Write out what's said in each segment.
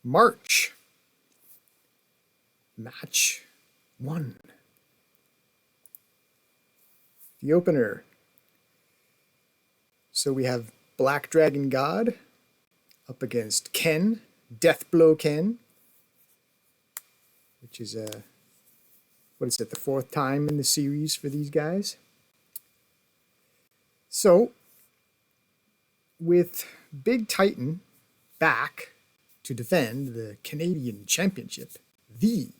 March. Match 1. The opener. So we have Black Dragon God up against Ken, Deathblow Ken, which is the 4th time in the series for these guys. So, with Big Titan back to defend the Canadian Championship, the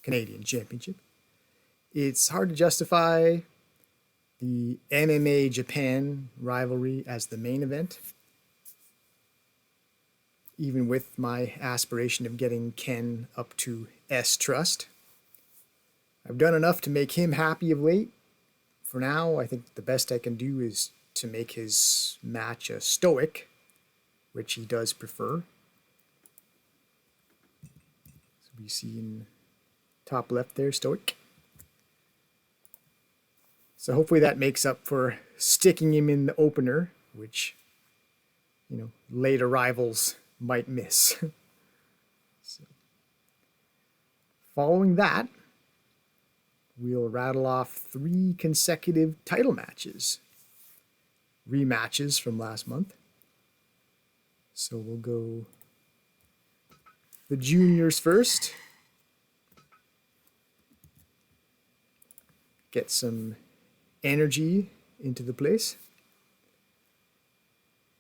Canadian Championship, it's hard to justify the MMA Japan rivalry as the main event, even with my aspiration of getting Ken up to S Trust. I've done enough to make him happy of late. For now, I think the best I can do is to make his match a stoic, which he does prefer. So we see in top left there, stoic. So hopefully that makes up for sticking him in the opener, which, later rivals might miss. So, following that, we'll rattle off 3 consecutive title matches. Rematches from last month. So we'll go the juniors first. Get some energy into the place.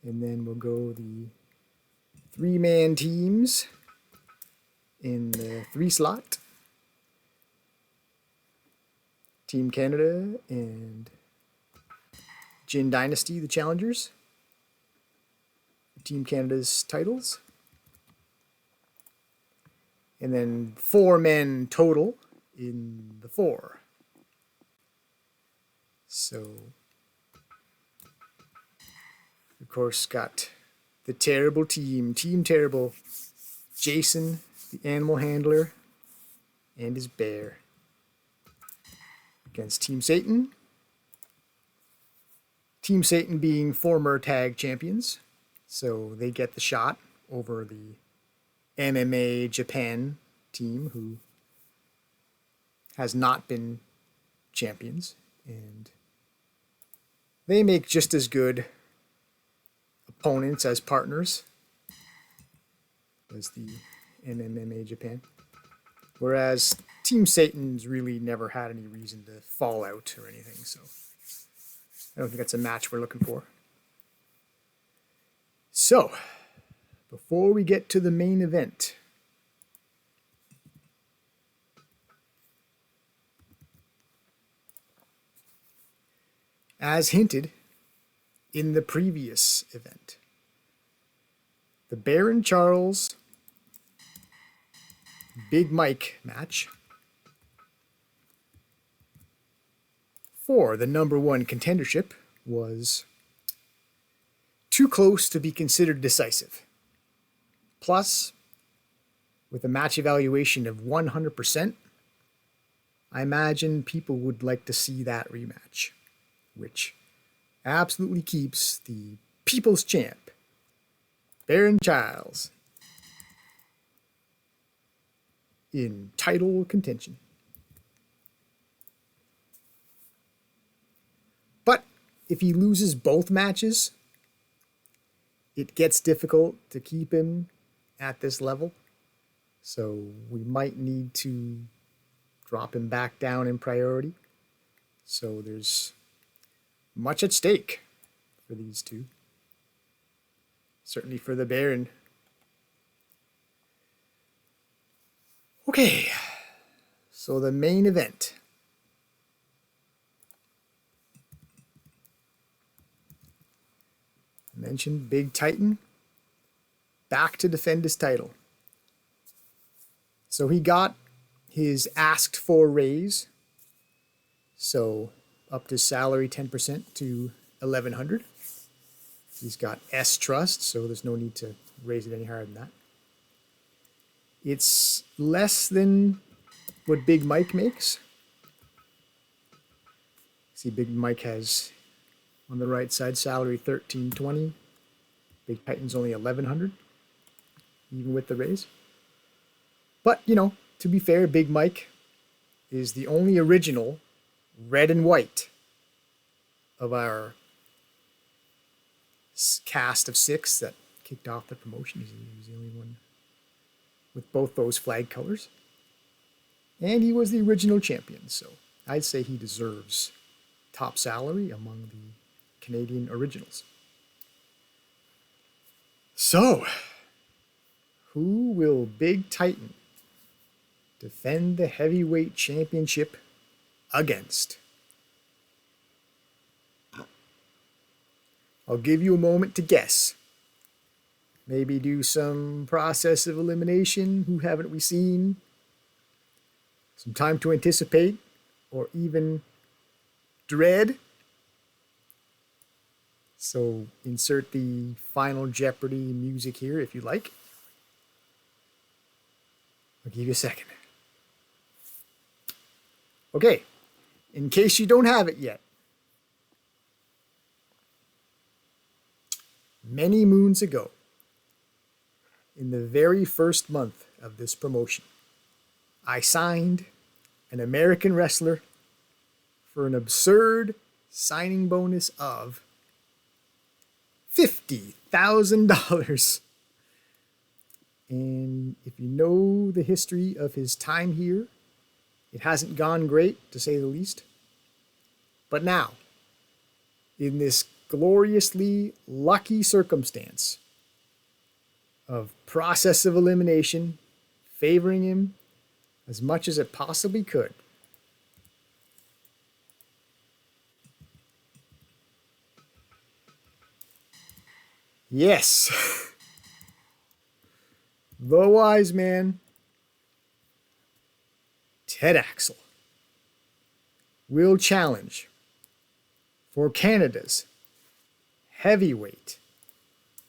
And then we'll go the 3-man teams in the 3 slot. Team Canada and Jin Dynasty, the challengers. Team Canada's titles. And then 4 men total in the 4. So, of course, got the Terrible Team, Team Terrible, Jason, the animal handler, and his bear. Against Team Satan. Team Satan being former tag champions, so they get the shot over the MMA Japan team, who has not been champions, and they make just as good opponents as partners as the MMA Japan. Whereas Team Satan's really never had any reason to fall out or anything, so I don't think that's a match we're looking for. So, before we get to the main event, as hinted in the previous event, the Baron Charles Big Mike match for the #1 contendership was too close to be considered decisive. Plus, with a match evaluation of 100%, I imagine people would like to see that rematch, which absolutely keeps the People's Champ, Baron Charles, in title contention. But if he loses both matches, it gets difficult to keep him at this level. So we might need to drop him back down in priority. So there's much at stake for these two. Certainly for the Baron. Okay, so the main event. I mentioned Big Titan back to defend his title. So he got his asked for raise. So upped his salary 10% to $1,100. He's got S Trust, so there's no need to raise it any higher than that. It's less than what Big Mike makes. See, Big Mike has on the right side salary $1,320. Big Titan's only $1,100. even with the Rays. But, you know, to be fair, Big Mike is the only original red and white of our cast of 6 that kicked off the promotion. He was the only one with both those flag colors. And he was the original champion, so I'd say he deserves top salary among the Canadian originals. So, who will Big Titan defend the heavyweight championship against? I'll give you a moment to guess. Maybe do some process of elimination. Who haven't we seen? Some time to anticipate, or even dread. So insert the Final Jeopardy music here if you like. I'll give you a second. Okay, in case you don't have it yet. Many moons ago, in the very first month of this promotion, I signed an American wrestler for an absurd signing bonus of $50,000. And if you know the history of his time here, it hasn't gone great, to say the least. But now, in this gloriously lucky circumstance of process of elimination favoring him as much as it possibly could, yes, the wise man, Ted Axel, will challenge for Canada's heavyweight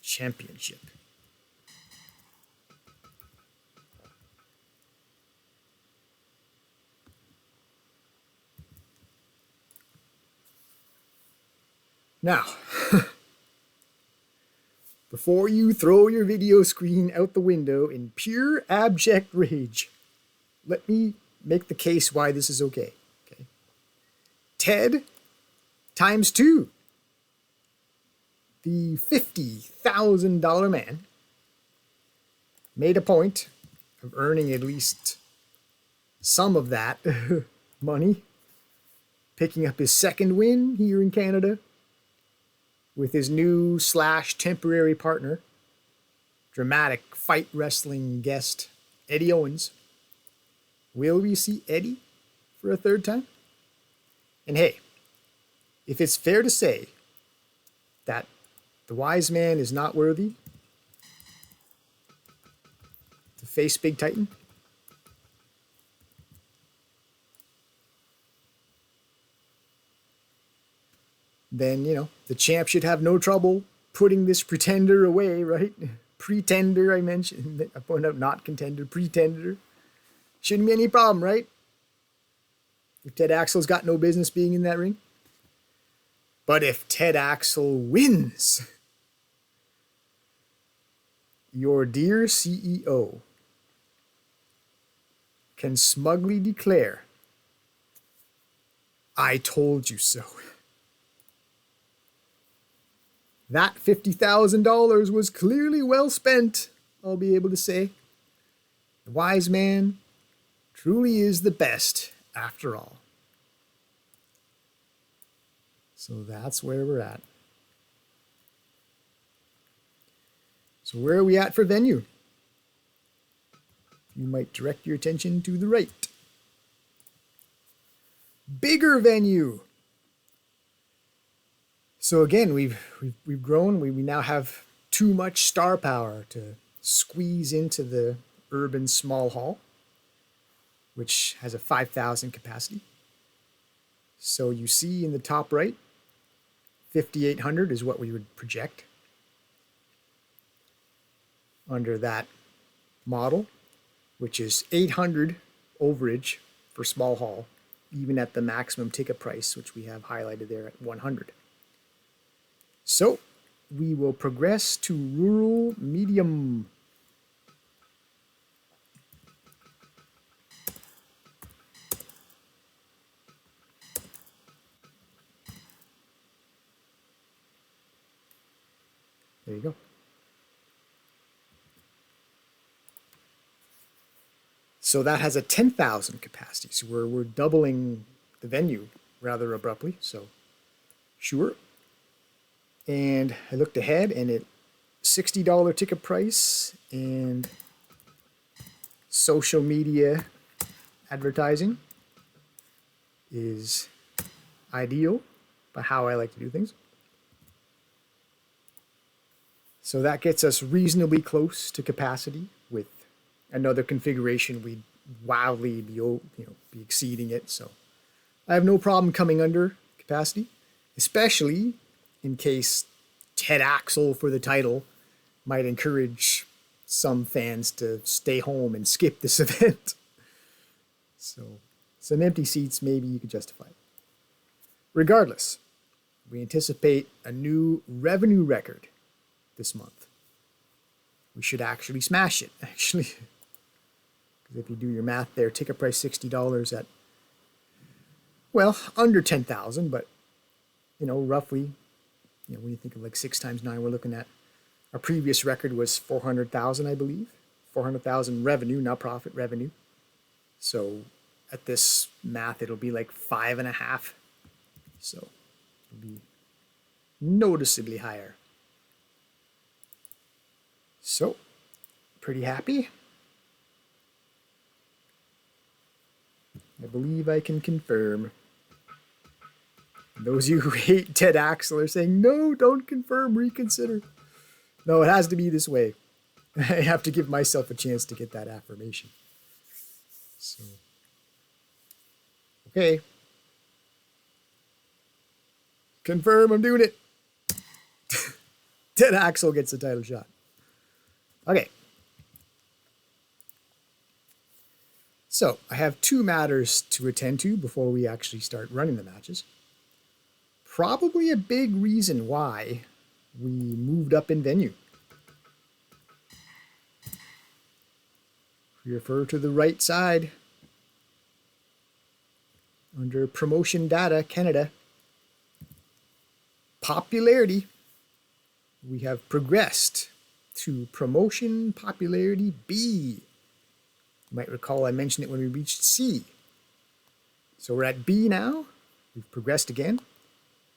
championship. Now, before you throw your video screen out the window in pure abject rage, let me make the case why this is okay. Ted times 2. The $50,000 man made a point of earning at least some of that money, picking up his second win here in Canada with his new / temporary partner, dramatic fight wrestling guest Eddie Owens. Will we see Eddie for a third time? And hey, if it's fair to say that the wise man is not worthy to face Big Titan, then, you know, the champ should have no trouble putting this pretender away, right? Pretender, I mentioned. I pointed out not contender, pretender. Shouldn't be any problem, right? If Ted Axel's got no business being in that ring. But if Ted Axel wins, your dear CEO can smugly declare, "I told you so." That $50,000 was clearly well spent, I'll be able to say. The wise man truly is the best after all. So that's where we're at. So where are we at for venue? You might direct your attention to the right. Bigger venue. So again, we've grown. We now have too much star power to squeeze into the urban small hall, which has a 5,000 capacity. So you see in the top right, 5,800 is what we would project under that model, which is 800 overage for small hall, even at the maximum ticket price, which we have highlighted there at 100. So we will progress to rural medium. So that has a 10,000 capacity. So we're doubling the venue rather abruptly. So sure. And I looked ahead, and it $60 ticket price and social media advertising is ideal by how I like to do things. So that gets us reasonably close to capacity. With another configuration, we'd wildly be exceeding it. So I have no problem coming under capacity, especially in case Ted Axel for the title might encourage some fans to stay home and skip this event. So some empty seats, maybe you could justify it. Regardless, we anticipate a new revenue record this month. We should actually smash it, actually. Because if you do your math there, ticket price $60 at, well, under 10,000, but, roughly, when you think of like 6 times 9, we're looking at, our previous record was 400,000, I believe. 400,000 revenue, not profit, revenue. So at this math, it'll be like 5.5. So it'll be noticeably higher. So, pretty happy. I believe I can confirm. Those of you who hate Ted Axel are saying, no, don't confirm, reconsider. No, it has to be this way. I have to give myself a chance to get that affirmation. So, okay. Confirm, I'm doing it. Ted Axel gets the title shot. Okay. So, I have 2 matters to attend to before we actually start running the matches. Probably a big reason why we moved up in venue. If we refer to the right side, under Promotion Data, Canada, popularity, we have progressed to Promotion Popularity B. You might recall I mentioned it when we reached C. So we're at B now. We've progressed again.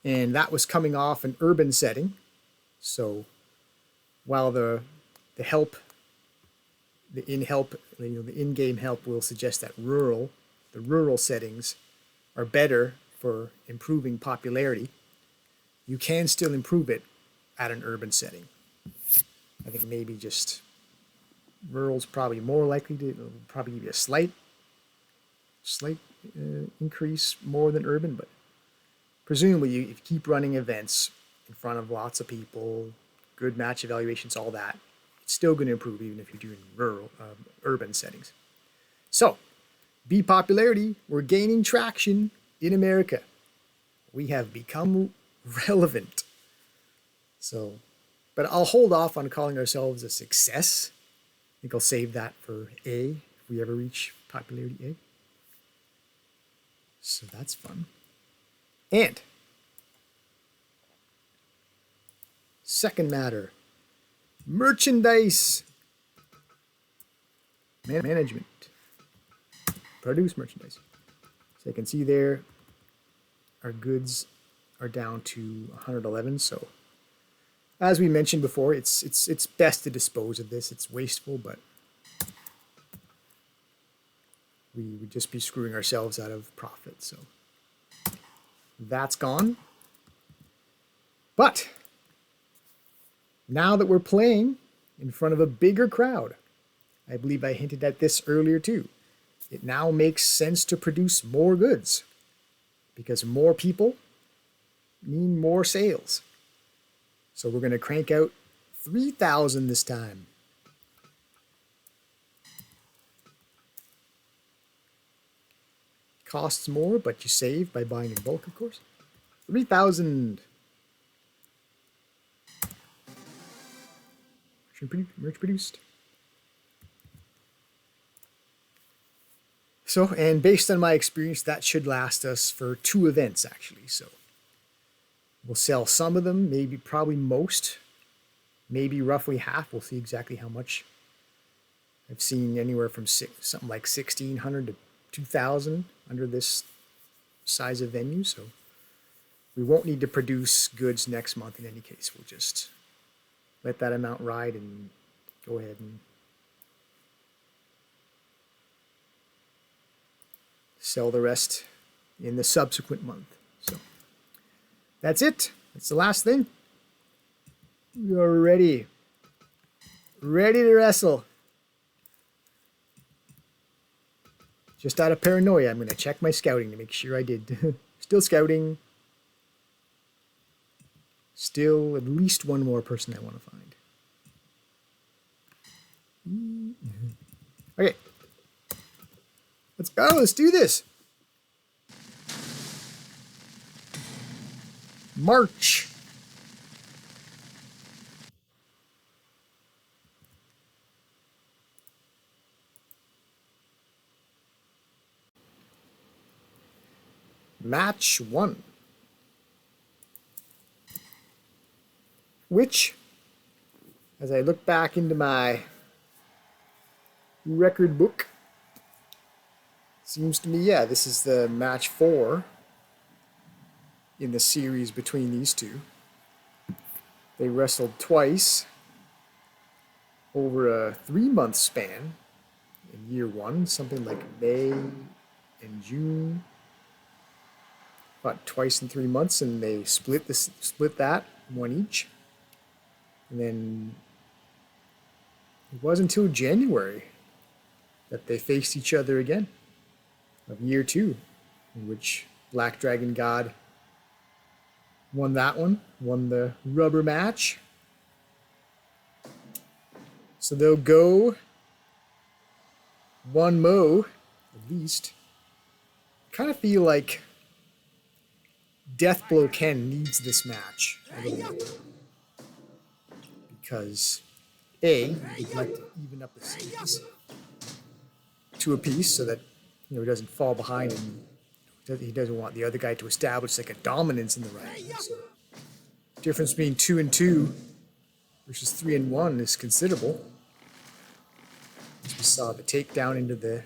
And that was coming off an urban setting. So while the in-game help will suggest that the rural settings are better for improving popularity, you can still improve it at an urban setting. I think maybe just rural's probably more likely to probably give you a slight increase more than urban, but presumably if you keep running events in front of lots of people, good match evaluations, all that, it's still going to improve even if you're doing urban settings. So, B popularity, we're gaining traction in America. We have become relevant. So, but I'll hold off on calling ourselves a success. I think I'll save that for A, if we ever reach popularity A. So that's fun. And second matter, merchandise management. Produce merchandise. So you can see there, our goods are down to 111. So as we mentioned before, it's best to dispose of this. It's wasteful, but we would just be screwing ourselves out of profit. So that's gone. But now that we're playing in front of a bigger crowd, I believe I hinted at this earlier too, it now makes sense to produce more goods because more people mean more sales. So we're going to crank out 3,000 this time. Costs more, but you save by buying in bulk, of course. 3,000. Merch produced. So, and based on my experience, that should last us for 2 events, actually. So we'll sell some of them, probably most, maybe roughly half. We'll see exactly how I've seen anywhere from something like 1,600 to 2,000 under this size of venue. So we won't need to produce goods next month in any case. We'll just let that amount ride and go ahead and sell the rest in the subsequent month. So that's it. That's the last thing. We are ready. Ready to wrestle. Just out of paranoia, I'm going to check my scouting to make sure I did. Still scouting. Still at least one more person I want to find. Okay. Let's go. Let's do this. March. Match 1. Which, as I look back into my record book, seems to me, yeah, this is the match 4 in the series between these two. They wrestled twice over a 3-month span in year 1, something like May and June. About twice in 3 months, and they split that, one each. And then it wasn't until January that they faced each other again of year 2, in which Black Dragon God won that one, won the rubber match. So they'll go one mo at least. Kind of feel like Deathblow Ken needs this match a little bit. Because A, he'd like to even up the series to a piece so that he doesn't fall behind and he doesn't want the other guy to establish like a dominance in the ring. So, difference between 2 and 2 versus 3 and 1 is considerable. As we saw the takedown into the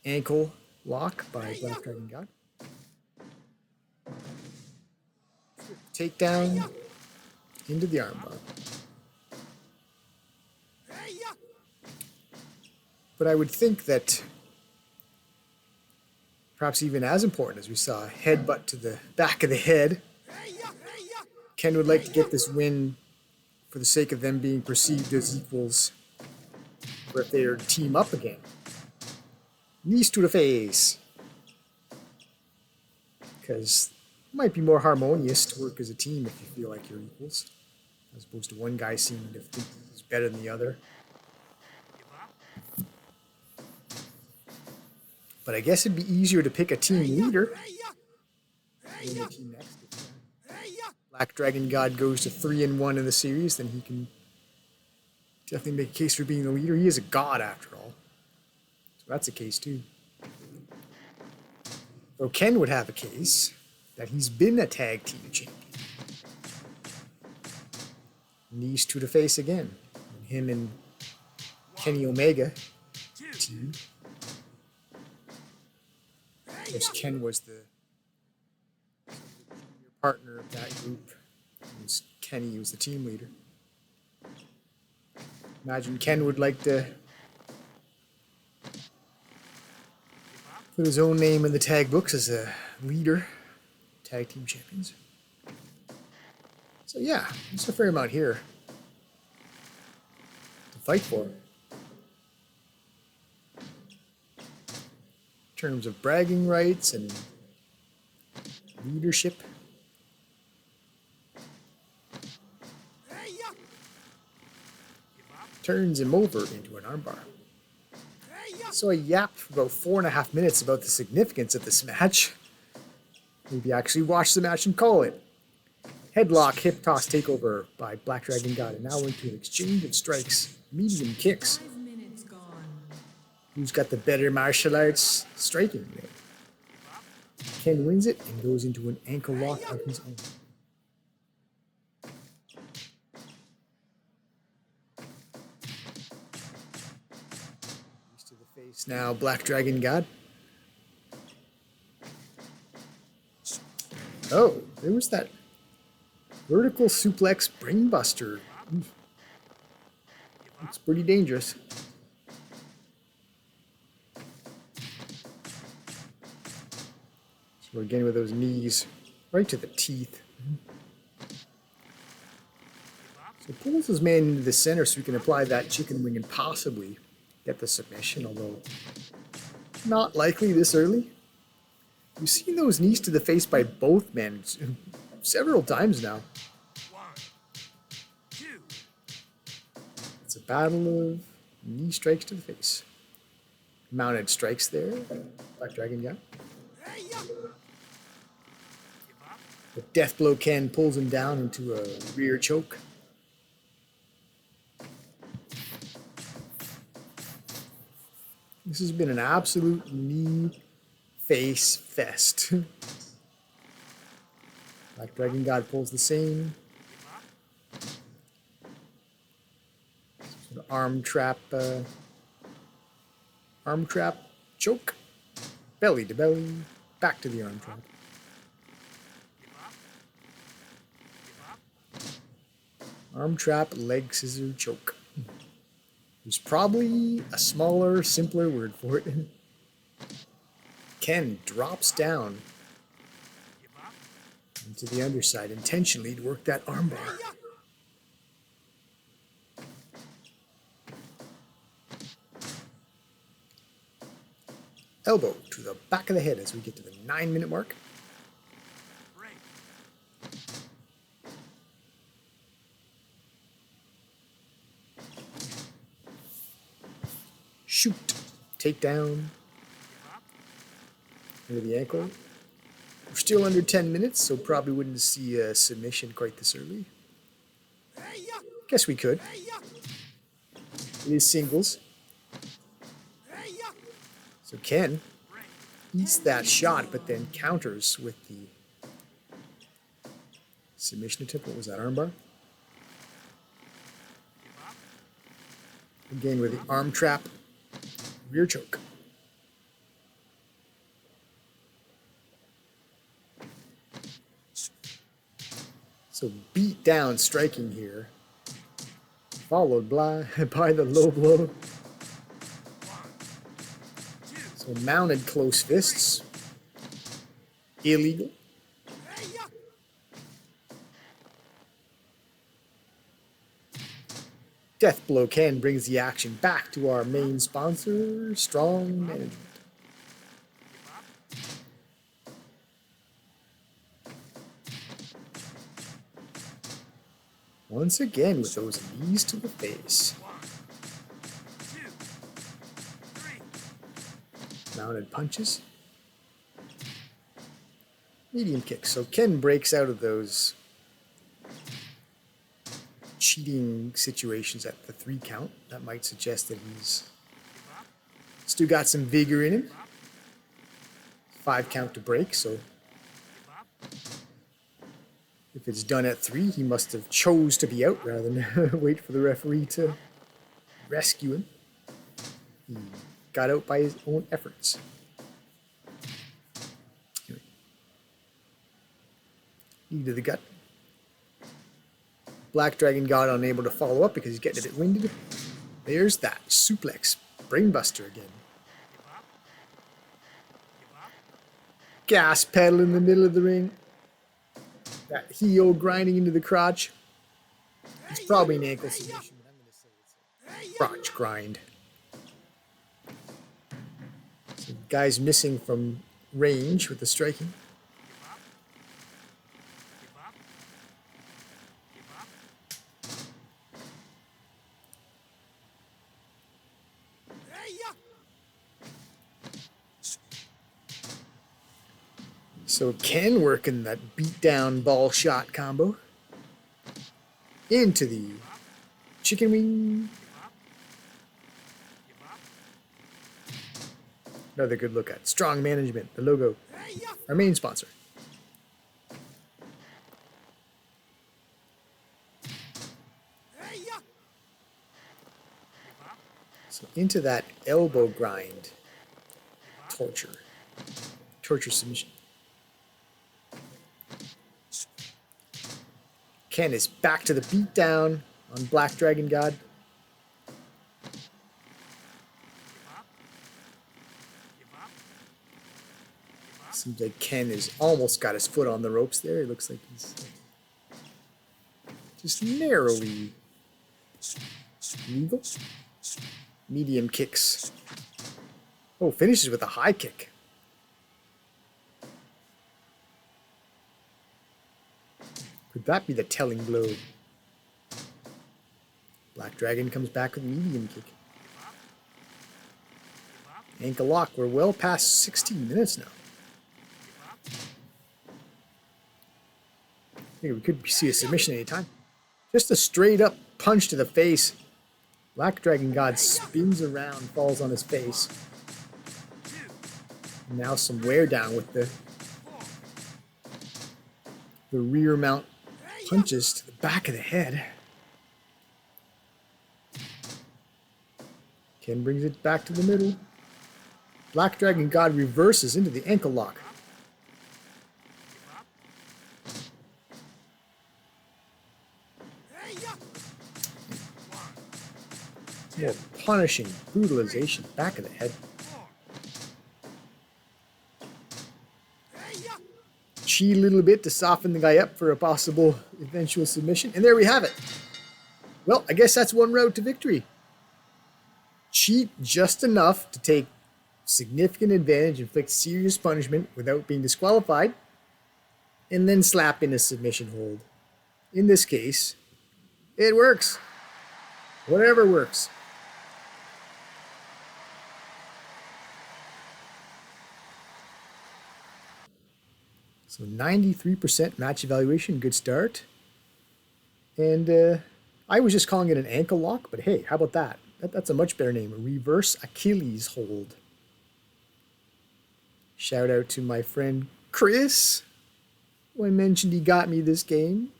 ankle lock by Black Dragon God. Takedown into the armbar. But I would think that perhaps even as important as we saw a headbutt to the back of the head, Ken would like to get this win for the sake of them being perceived as equals, or if they are to team up again. Knees to the face. Because it might be more harmonious to work as a team if you feel like you're equals, as opposed to one guy seeming to think he's better than the other. But I guess it'd be easier to pick a team leader. The team next. Black Dragon God goes to 3 and 1 in the series, then he can definitely make a case for being the leader. He is a god after all. So that's a case too. Though Ken would have a case that he's been a tag team champion. Knees to the face again. Him and Kenny Omega team. Of course, Ken was the partner of that group. Kenny was the team leader. Imagine Ken would like to put his own name in the tag books as a leader, tag team champions. So yeah, there's a fair amount here to fight for. In terms of bragging rights and leadership. Turns him over into an armbar. So I yapped for about 4.5 minutes about the significance of this match. Maybe actually watch the match and call it. Headlock, hip toss takeover by Black Dragon God, and now into an exchange of strikes, medium kicks. Who's got the better martial arts striking there? Ken wins it and goes into an ankle lock of his own. face now, Black Dragon God. Oh, there was that vertical suplex brainbuster. It's pretty dangerous. So again with those knees right to the teeth. So pulls his man into the center so he can apply that chicken wing and possibly get the submission, although not likely this early. We've seen those knees to the face by both men several times now. It's a battle of knee strikes to the face. Mounted strikes there. Black Dragon guy. The death blow Ken pulls him down into a rear choke. This has been an absolute knee face fest. Black Dragon God pulls the same. Sort of arm trap choke. Belly to belly. Back to the arm trap. Arm trap, leg scissor choke. There's probably a smaller, simpler word for it. Ken drops down into the underside intentionally to work that armbar. Elbow to the back of the head as we get to the 9-minute mark. Shoot. Takedown. Into the ankle. We're still under 10 minutes, so probably wouldn't see a submission quite this early. Guess we could. It is singles. So Ken eats that shot, but then counters with the submission attempt. What was that, armbar? Again with the arm trap, rear choke. So beat down striking here, followed by the low blow. So mounted close fists, illegal. Death Blow Ken brings the action back to our main sponsor, Strong Management. Once again with those knees to the face. Mounted punches. Medium kicks. So Ken breaks out of those cheating situations at the 3 count. That might suggest that he's still got some vigor in him. 5 count to break, so if it's done at 3, he must have chose to be out rather than wait for the referee to rescue him. He got out by his own efforts. Knee to the gut. Black Dragon God unable to follow up because he's getting a bit winded. There's that suplex brainbuster again. Gas pedal in the middle of the ring. That heel grinding into the crotch. It's probably an ankle submission, but I'm going to say it's a crotch grind. So guy's missing from range with the striking. So Ken working that beatdown ball shot combo into the chicken wing. Another good look at Strong Management, the logo, our main sponsor. So into that elbow grind. Torture submission. Ken is back to the beatdown on Black Dragon God. Seems like Ken has almost got his foot on the ropes there. It looks like he's just narrowly legal. Medium kicks. Oh, finishes with a high kick. Could that be the telling blow? Black Dragon comes back with a medium kick. Ankle lock. We're well past 16 minutes now. I think we could see a submission anytime. Just a straight up punch to the face. Black Dragon God spins around, falls on his face. Now some wear down with the rear mount punches to the back of the head. Ken brings it back to the middle. Black Dragon God reverses into the ankle lock. More punishing brutalization back of the head. Cheat a little bit to soften the guy up for a possible eventual submission. And there we have it. Well, I guess that's one route to victory. Cheat just enough to take significant advantage, inflict serious punishment without being disqualified, and then slap in a submission hold. In this case, it works. Whatever works. So 93% match evaluation, good start. And I was just calling it an ankle lock, but hey, how about that? That's a much better name, a reverse Achilles hold. Shout out to my friend Chris, who I mentioned he got me this game.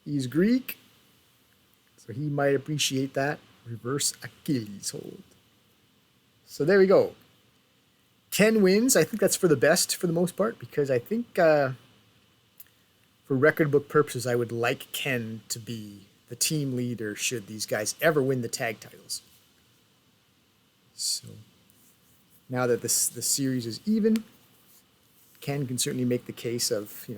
He's Greek, so he might appreciate that. Reverse Achilles hold. So there we go. Ken wins. I think that's for the best for the most part, because I think for record book purposes, I would like Ken to be the team leader should these guys ever win the tag titles. So now that the series is even, Ken can certainly make the case of,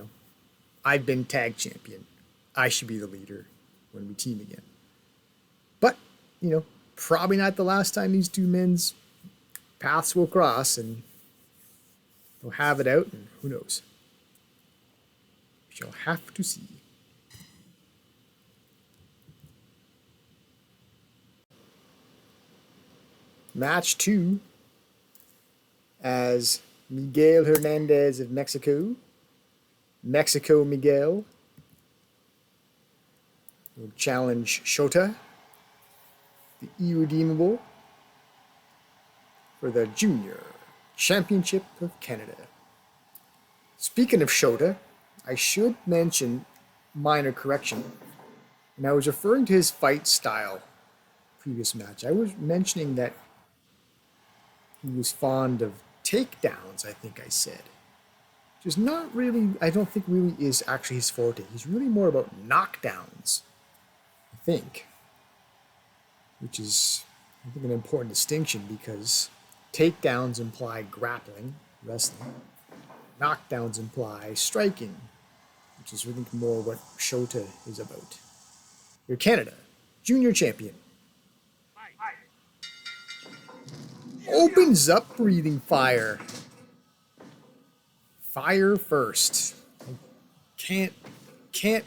I've been tag champion. I should be the leader when we team again. But, probably not the last time these two men's paths will cross, and they'll have it out, and who knows? We shall have to see. Match 2, as Miguel Hernandez of Mexico Miguel, will challenge Shota, the irredeemable, for the Junior Championship of Canada. Speaking of Shota, I should mention minor correction. And I was referring to his fight style previous match. I was mentioning that he was fond of takedowns, I think I said. Which is not really, I don't think really is actually his forte. He's really more about knockdowns, I think. Which is, I think, an important distinction, because takedowns imply grappling, wrestling. Knockdowns imply striking, which is, I think, more what Shota is about. Your Canada Junior Champion opens up breathing fire. Fire first. Can't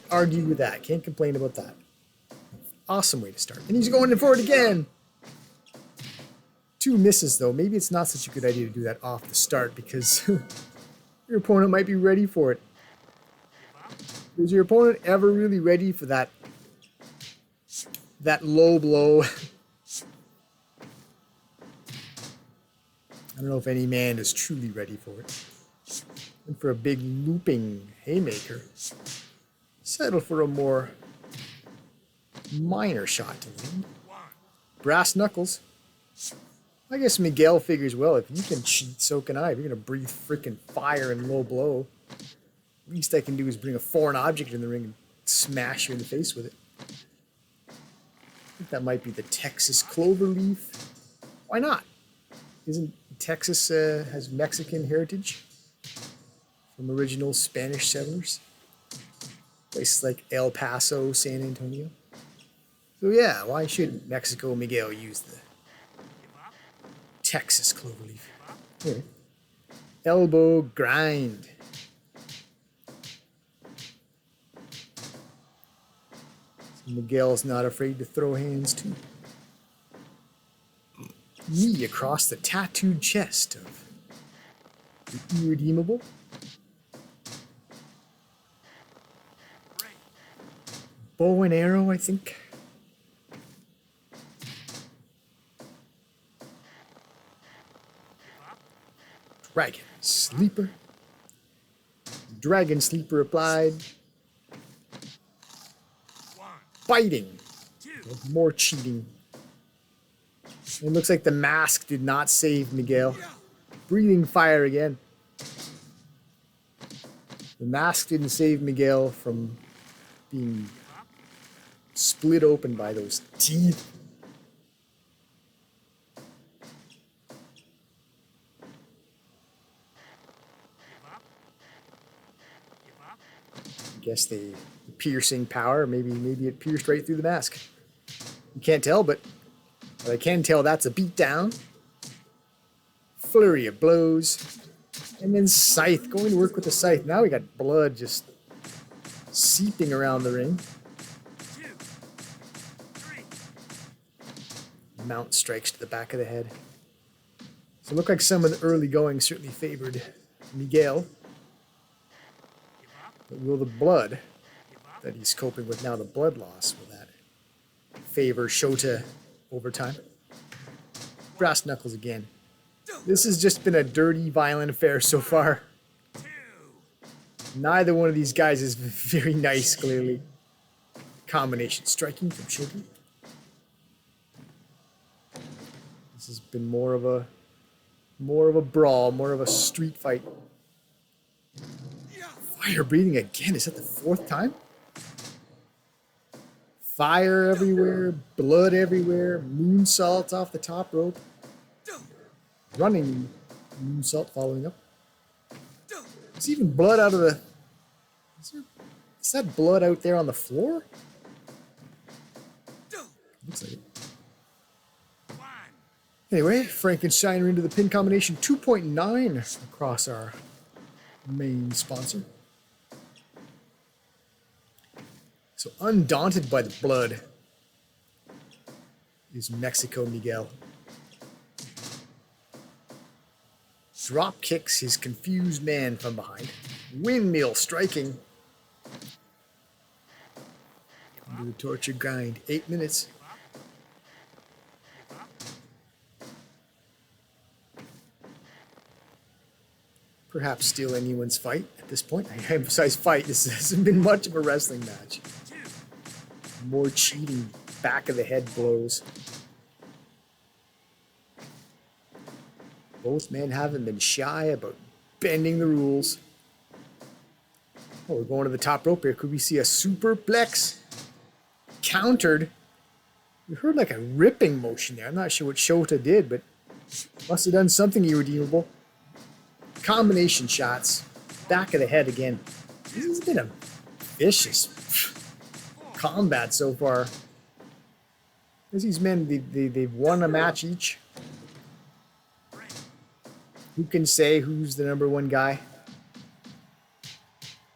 argue with that. Can't complain about that. Awesome way to start. And he's going for it again. 2 misses, though. Maybe it's not such a good idea to do that off the start, because your opponent might be ready for it. Is your opponent ever really ready for that low blow? I don't know if any man is truly ready for it. And for a big looping haymaker, settle for a more minor shot to land. Brass knuckles. I guess Miguel figures, well, if you can cheat, so can I. If you're going to breathe freaking fire and low blow, least I can do is bring a foreign object in the ring and smash you in the face with it. I think that might be the Texas cloverleaf. Why not? Isn't Texas has Mexican heritage from original Spanish settlers? Places like El Paso, San Antonio. So yeah, why shouldn't Mexico Miguel use the Texas cloverleaf? Anyway. Elbow grind. So Miguel's not afraid to throw hands too. Knee across the tattooed chest of the Irredeemable. Bow and arrow, I think. Dragon Sleeper. Dragon Sleeper applied. Biting. More cheating. It looks like the mask did not save Miguel. Breathing fire again. The mask didn't save Miguel from being split open by those teeth. I guess the piercing power, maybe it pierced right through the mask. You can't tell, but I can tell that's a beatdown. Flurry of blows. And then scythe, going to work with the scythe. Now we got blood just seeping around the ring. Mount strikes to the back of the head. So it looked like some of the early going certainly favored Miguel. But will the blood that he's coping with now, the blood loss, will that favor Shota over time? Brass knuckles again. This has just been a dirty, violent affair so far. Neither one of these guys is very nice, clearly. Combination striking from Shota. This has been more of a brawl, more of a street fight. Fire breathing again. Is that the fourth time? Fire everywhere, blood everywhere, moonsault off the top rope. Running moonsault following up. There's even blood out of the... Is that blood out there on the floor? Looks like it. Anyway, Frankensteiner into the pin combination 2.9 across our main sponsor. So undaunted by the blood is Mexico Miguel. Drop kicks his confused man from behind. Windmill striking. Into the torture grind. 8 minutes. Perhaps steal anyone's fight at this point. I emphasize fight. This hasn't been much of a wrestling match. More cheating. Back of the head blows. Both men haven't been shy about bending the rules. Oh, we're going to the top rope here. Could we see a superplex? Countered. We heard like a ripping motion there. I'm not sure what Shota did, but must have done something irredeemable. Combination shots. Back of the head again. This has been a vicious combat so far. These men, they've won a match each. Who can say who's the number one guy?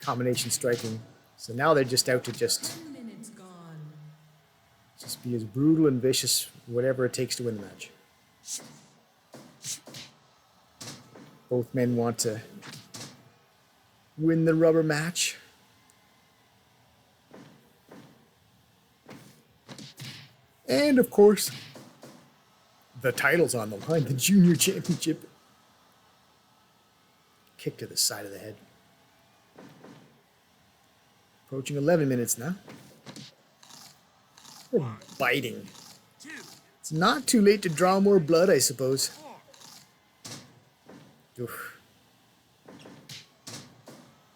Combination striking. So now they're just out to just be as brutal and vicious, whatever it takes to win the match. Both men want to win the rubber match. And of course, the title's on the line, the Junior Championship. Kick to the side of the head. Approaching 11 minutes now. Biting. It's not too late to draw more blood, I suppose. Oof.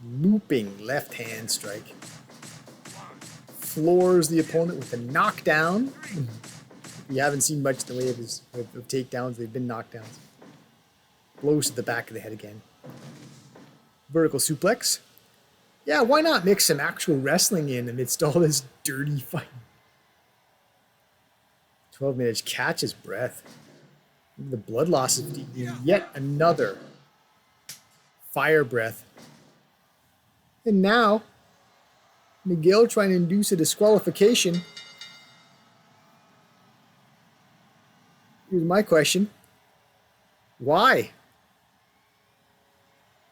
Looping left hand strike. Floors the opponent with a knockdown. You haven't seen much in the way of takedowns. They've been knockdowns. Blows to the back of the head again. Vertical suplex. Yeah, why not mix some actual wrestling in amidst all this dirty fighting? 12-minute catch his breath. The blood loss is yet another fire breath. And now, Miguel trying to induce a disqualification. Here's my question. Why?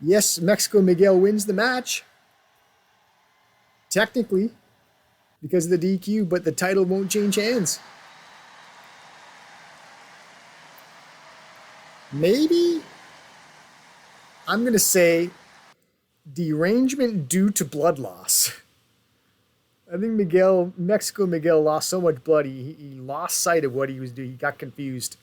Yes, Mexico Miguel wins the match. Technically, because of the DQ, but the title won't change hands. Maybe I'm going to say derangement due to blood loss. I think Mexico Miguel lost so much blood, he lost sight of what he was doing. He got confused.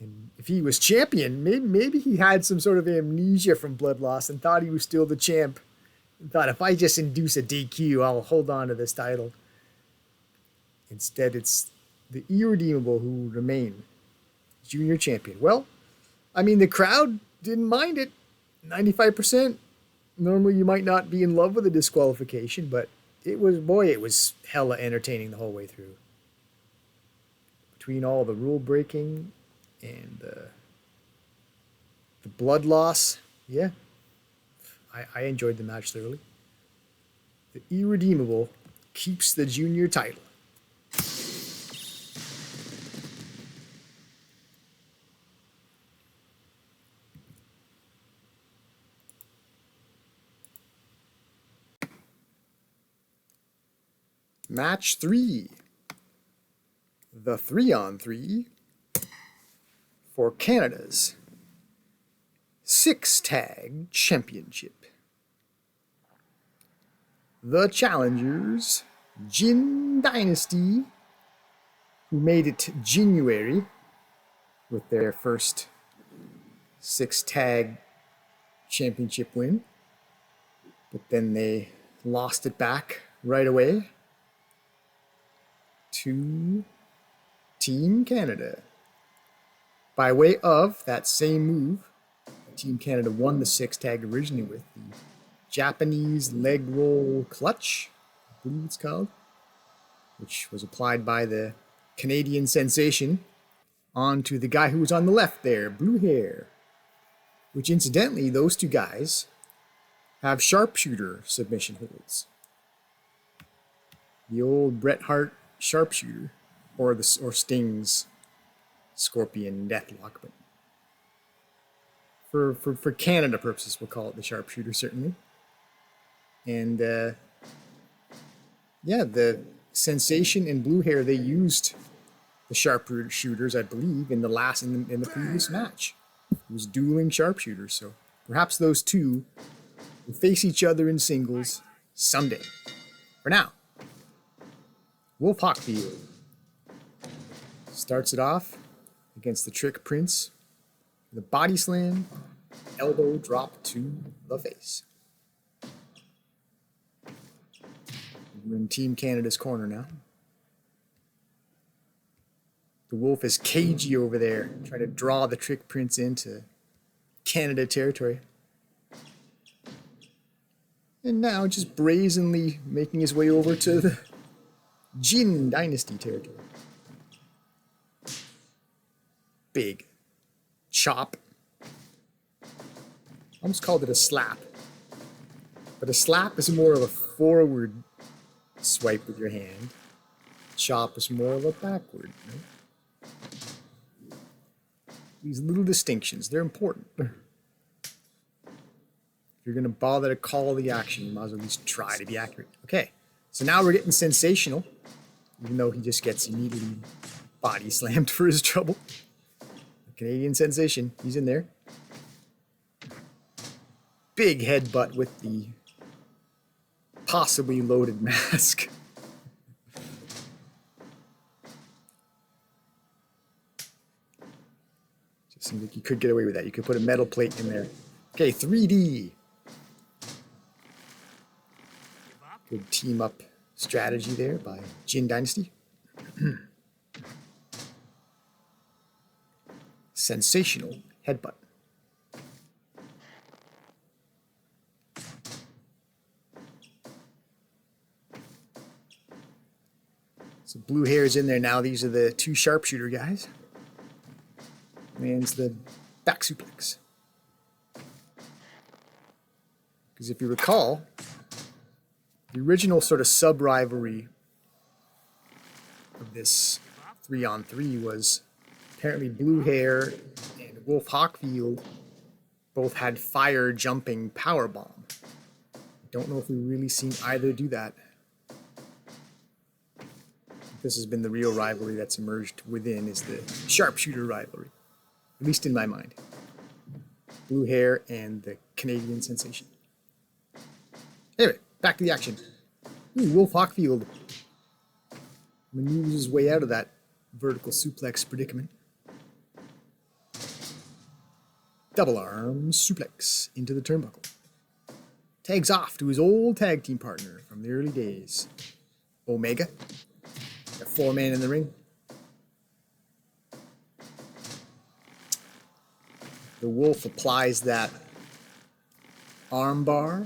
And if he was champion, maybe he had some sort of amnesia from blood loss and thought he was still the champ. And thought, if I just induce a DQ, I'll hold on to this title. Instead, it's the irredeemable who remain junior champion. Well, I mean, the crowd didn't mind it. 95%. Normally, you might not be in love with a disqualification, but it was hella entertaining the whole way through. Between all the rule breaking and the blood loss, yeah, I enjoyed the match thoroughly. The irredeemable keeps the junior title. Match 3. The 3-on-3 for Canada's 6-Tag Championship. The challengers, Jin Dynasty, who made it January with their first 6-Tag Championship win, but then they lost it back right away to Team Canada. By way of that same move, Team Canada won the 6-Tag originally with the Japanese leg roll clutch, I believe it's called, which was applied by the Canadian sensation onto the guy who was on the left there, blue hair, which incidentally, those two guys have sharpshooter submission holds. The old Bret Hart sharpshooter, or Sting's Scorpion Deathlock, but for Canada purposes, we'll call it the sharpshooter, certainly. And yeah, the sensation and blue hair, they used the sharpshooters, I believe, in the previous match. It was dueling sharpshooters, so perhaps those two will face each other in singles someday. For now, Wolf Hockfield starts it off against the Trick Prince with a body slam, elbow drop to the face. We're in Team Canada's corner now. The Wolf is cagey over there, trying to draw the Trick Prince into Canada territory. And now just brazenly making his way over to the Jin Dynasty territory. Big chop. Almost called it a slap. But a slap is more of a forward swipe with your hand. Chop is more of a backward. Right? These little distinctions, they're important. If you're going to bother to call the action, you might as well at least try to be accurate. Okay, so now we're getting sensational, even though he just gets immediately body slammed for his trouble. The Canadian sensation, he's in there. Big headbutt with the possibly loaded mask. It seems like you could get away with that. You could put a metal plate in there. Okay, 3D. Good team up strategy there by Jin Dynasty. Sensational headbutt. So blue hair is in there now. These are the two sharpshooter guys. Lands the back suplex. Because if you recall, the original sort of sub-rivalry of this 3-on-3 was apparently blue hair and Wolf Hockfield both had fire jumping power bomb. Don't know if we've really seen either do that. This has been the real rivalry that's emerged within, is the sharpshooter rivalry, at least in my mind. Blue hair and the Canadian sensation. Anyway, back to the action. Ooh, Wolf Hockfield maneuvers his way out of that vertical suplex predicament. Double arm suplex into the turnbuckle. Tags off to his old tag team partner from the early days, Omega. Got 4-man in the ring. The Wolf applies that arm bar.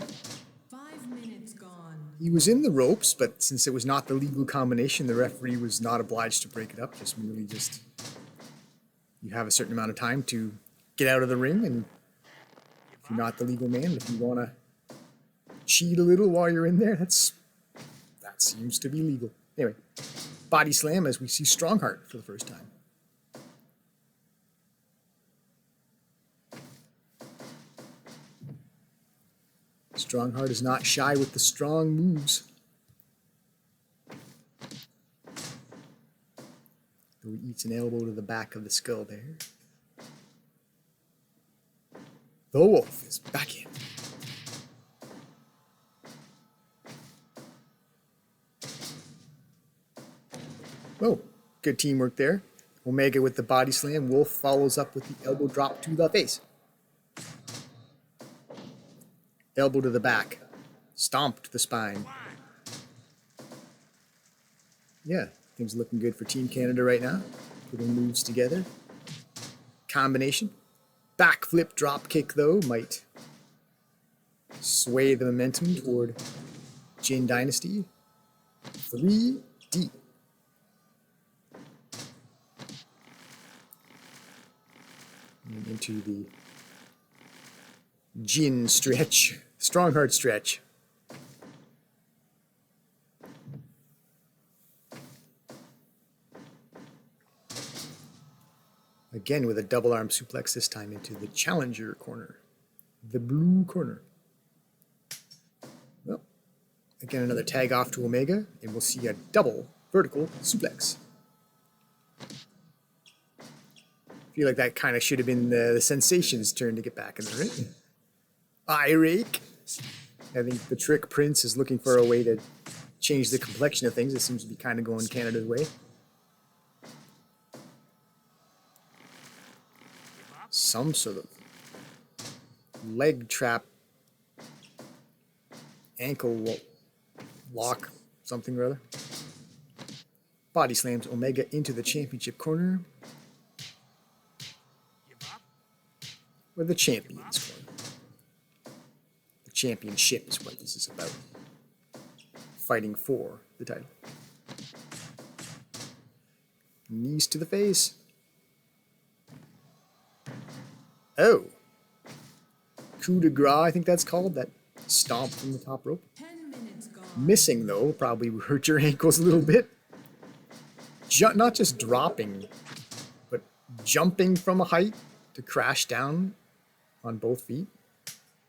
5 minutes gone. He was in the ropes, but since it was not the legal combination, the referee was not obliged to break it up. You have a certain amount of time to get out of the ring, and if you're not the legal man, if you want to cheat a little while you're in there, that seems to be legal. Anyway, body slam as we see Strongheart for the first time. Strongheart is not shy with the strong moves. Though he eats an elbow to the back of the skull there. The Wolf is back in. Oh, good teamwork there. Omega with the body slam. Wolf follows up with the elbow drop to the face. Elbow to the back. Stomp to the spine. Yeah, things looking good for Team Canada right now. Putting moves together. Combination. Backflip drop kick, though, might sway the momentum toward Jin Dynasty. 3D. And into the Jin stretch. Strongheart stretch. Again with a double arm suplex, this time into the challenger corner. The blue corner. Well, again another tag off to Omega, and we'll see a double vertical suplex. I feel like that kind of should have been the Sensation's turn to get back in the ring. Eye rake. I think the Trick Prince is looking for a way to change the complexion of things. It seems to be kind of going Canada's way. Some sort of leg trap, ankle lock, something or other. Body slams Omega into the championship corner. Or the champion's corner. The championship is what this is about. Fighting for the title. Knees to the face. Oh. Coup de grace, I think that's called. That stomp from the top rope. 10 minutes gone. Missing, though, probably hurt your ankles a little bit. Not just dropping, but jumping from a height to crash down on both feet.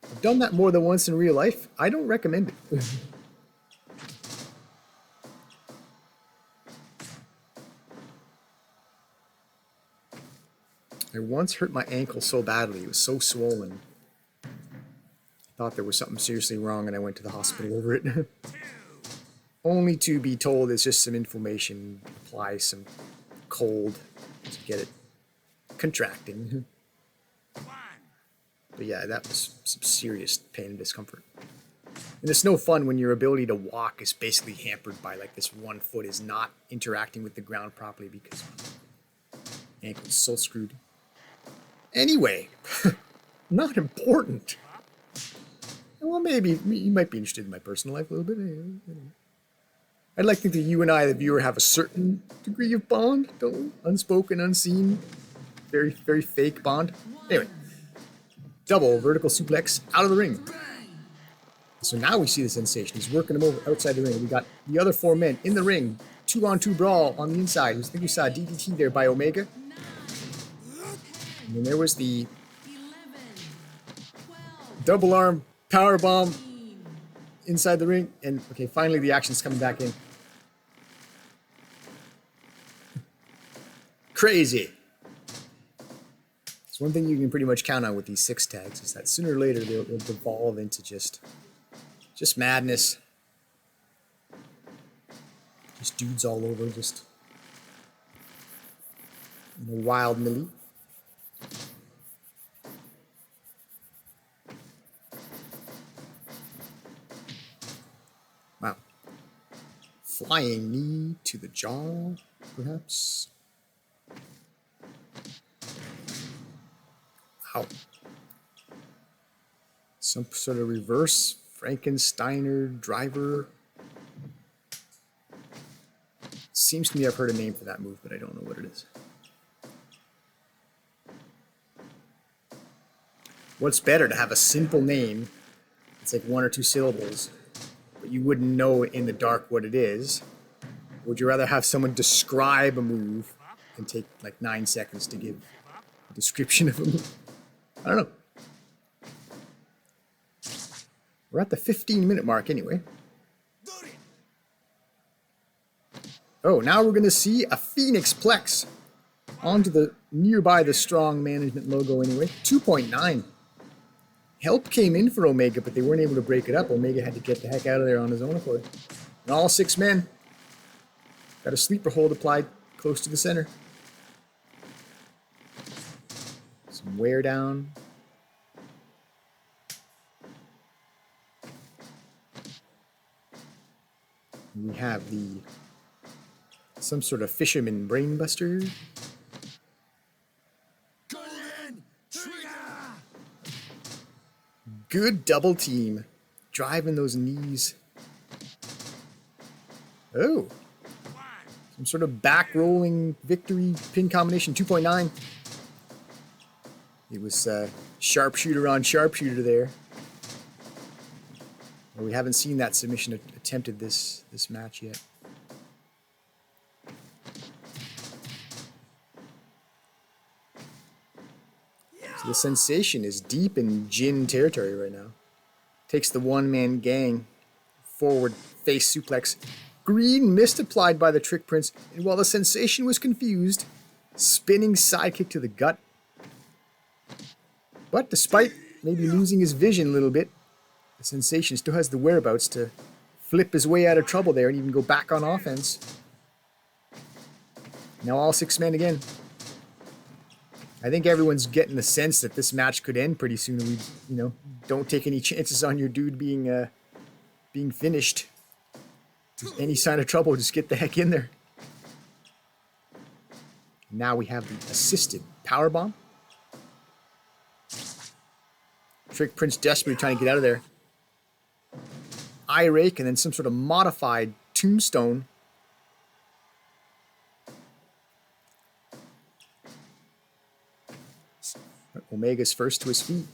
I've done that more than once in real life. I don't recommend it. I once hurt my ankle so badly, it was so swollen. I thought there was something seriously wrong and I went to the hospital over it. Only to be told it's just some inflammation, apply some cold to get it contracting. But yeah, that was some serious pain and discomfort. And it's no fun when your ability to walk is basically hampered by like this one foot is not interacting with the ground properly because my ankle's so screwed. Anyway, not important. Well, maybe you might be interested in my personal life a little bit. I'd like to think that you and I, the viewer, have a certain degree of bond, don't we? Unspoken, unseen, very, very fake bond. Anyway, double vertical suplex out of the ring. So now we see the sensation. He's working him over outside the ring. We got the other 4 men in the ring. 2-on-2 brawl on the inside. I think we saw a DDT there by Omega. And then there was the 11, 12, double arm power bomb inside the ring. And okay, finally the action's coming back in. Crazy. It's one thing you can pretty much count on with these 6 tags is that sooner or later they'll devolve into just madness. Just dudes all over, just in a wild melee. Wow. Flying knee to the jaw, perhaps. Wow. Some sort of reverse Frankensteiner driver. Seems to me I've heard a name for that move, but I don't know what it is. What's better, to have a simple name, it's like 1 or 2 syllables, but you wouldn't know in the dark what it is? Or would you rather have someone describe a move and take like 9 seconds to give a description of a move? I don't know. We're at the 15-minute mark anyway. Oh, now we're going to see a Phoenix Plex onto the nearby the Strong Management logo anyway. 2.9. Help came in for Omega, but they weren't able to break it up. Omega had to get the heck out of there on his own accord. And all 6 men got a sleeper hold applied close to the center. Some wear down. We have some sort of fisherman brainbuster. Golden Trigger! Good double team. Driving those knees. Oh. Some sort of back rolling victory pin combination 2.9. It was sharpshooter on sharpshooter there. Well, we haven't seen that submission attempted this match yet. So the Sensation is deep in Jin territory right now. Takes the 1-man gang forward face suplex. Green mist applied by the Trick Prince, and while the Sensation was confused, spinning sidekick to the gut. But despite maybe losing his vision a little bit, the Sensation still has the whereabouts to flip his way out of trouble there and even go back on offense. Now all 6 men again. I think everyone's getting the sense that this match could end pretty soon. We, don't take any chances on your dude being finished. If there's any sign of trouble, just get the heck in there. Now we have the assisted powerbomb. Trick Prince desperately trying to get out of there. Eye rake and then some sort of modified tombstone. Omega's first to his feet.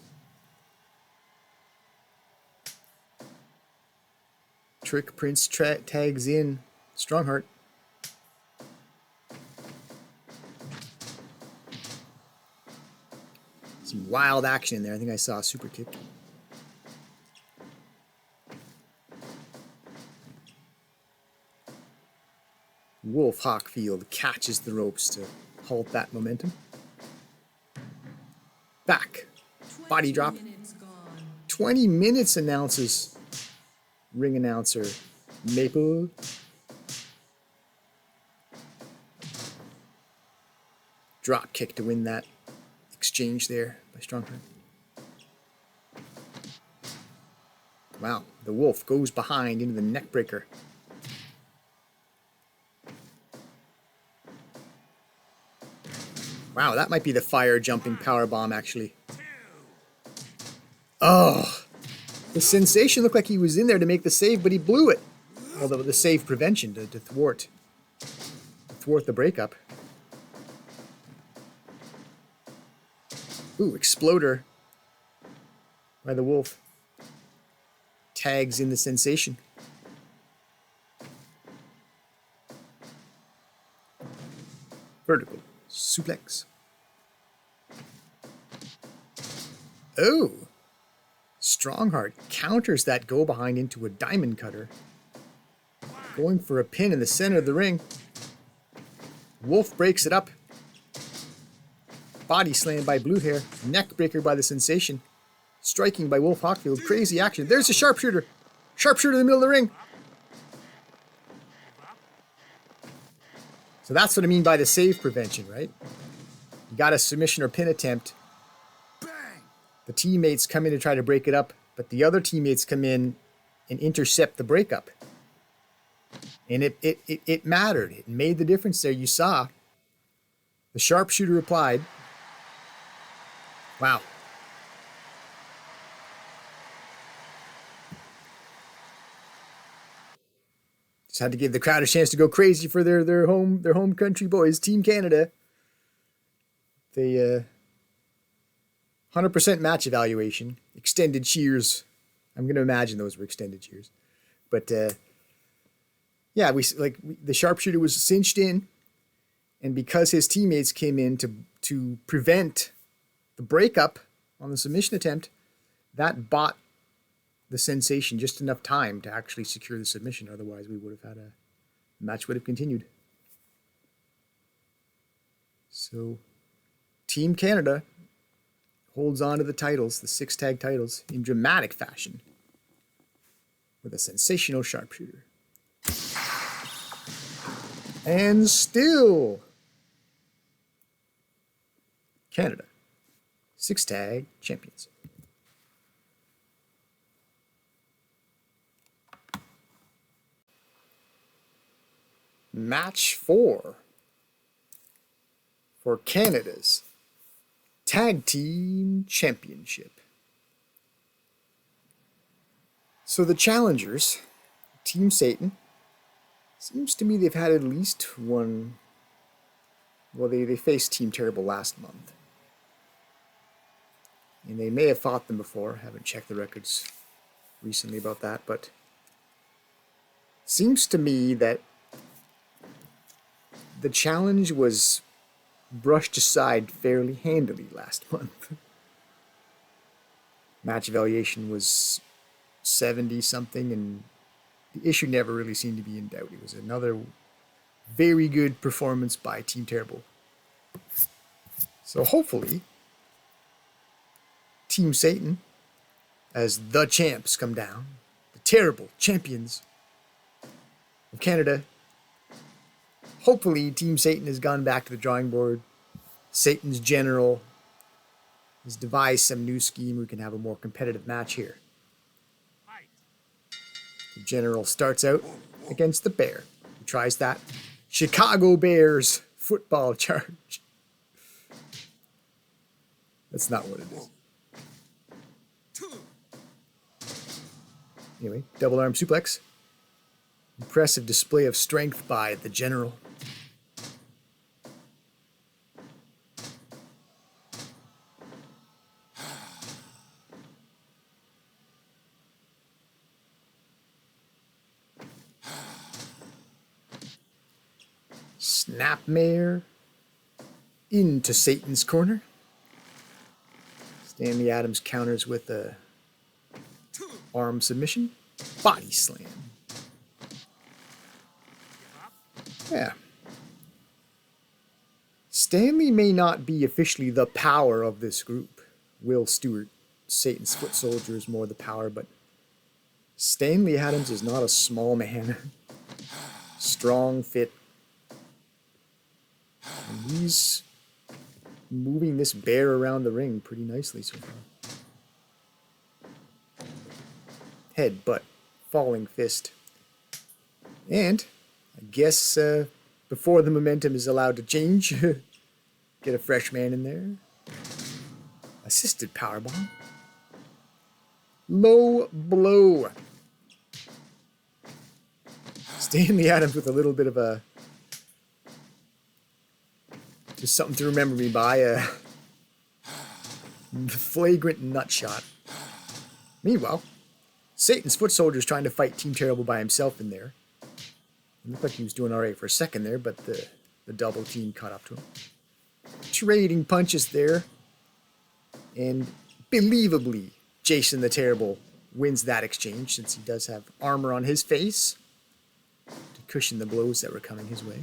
Trick Prince tags in Strongheart. Some wild action in there. I think I saw a super kick. Wolf Hawkfield catches the ropes to halt that momentum. Back. Body drop. 20 minutes, announces ring announcer Maple. drop kick to win that exchange there by Strongheart. Wow, the Wolf goes behind into the neck breaker. Wow, that might be the fire jumping power bomb actually. Oh, the Sensation looked like he was in there to make the save, but he blew it. Well, the save prevention to thwart the breakup. Ooh, Exploder by the Wolf. Tags in the Sensation. Vertical suplex. Oh! Strongheart counters that go behind into a diamond cutter. Going for a pin in the center of the ring. Wolf breaks it up. Body slam by Blue Hair. Neck breaker by the Sensation. Striking by Wolf Hockfield. Crazy action. There's a sharpshooter. Sharpshooter in the middle of the ring. So that's what I mean by the save prevention, right? You got a submission or pin attempt. Bang! The teammates come in to try to break it up, but the other teammates come in and intercept the breakup. And it mattered. It made the difference there. You saw the sharpshooter applied. Wow. Just had to give the crowd a chance to go crazy for their home country boys, Team Canada. They 100% match evaluation, extended cheers. I'm going to imagine those were extended cheers. But yeah, the sharpshooter was cinched in, and because his teammates came in to prevent the breakup on the submission attempt, that bought the Sensation just enough time to actually secure the submission. Otherwise, we would have had the match would have continued. So, Team Canada holds on to the titles, the 6 tag titles, in dramatic fashion with a sensational sharpshooter. And still, Canada, 6 tag champions. Match 4 for Canada's Tag Team Championship. So the challengers, Team Satan, seems to me they've had at least one. Well, they faced Team Terrible last month. And they may have fought them before. Haven't checked the records recently about that, but seems to me that the challenge was brushed aside fairly handily last month. Match evaluation was 70 something, and the issue never really seemed to be in doubt. It was another very good performance by Team Terrible. So hopefully, Team Satan, as the champs come down, the terrible champions of Canada, hopefully Team Satan has gone back to the drawing board. Satan's general has devised some new scheme. We can have a more competitive match here. The general starts out against the bear. He tries that Chicago Bears football charge. That's not what it is. Anyway, double arm suplex. Impressive display of strength by the general. Snapmare into Satan's corner. Stanley Adams counters with a arm submission. Body slam. Yeah. Stanley may not be officially the power of this group. Will Stewart, Satan's foot soldier, is more the power, but Stanley Adams is not a small man. Strong, fit. And he's moving this bear around the ring pretty nicely so far. Head, butt, falling fist. And I guess before the momentum is allowed to change, get a fresh man in there. Assisted powerbomb. Low blow. Stanley Adams with a little bit of a... just something to remember me by. A flagrant nut shot. Meanwhile, Satan's foot soldier's trying to fight Team Terrible by himself in there. It looked like he was doing alright for a second there, but the double team caught up to him. Trading punches there. And believably, Jason the Terrible wins that exchange since he does have armor on his face to cushion the blows that were coming his way.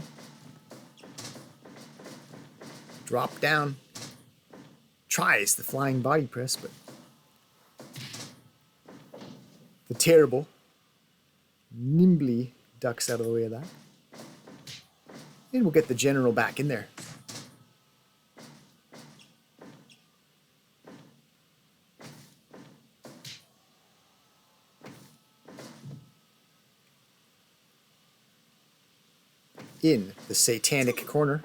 Drop down. Tries the flying body press, but the Terrible nimbly ducks out of the way of that. And we'll get the General back in there. In the satanic corner.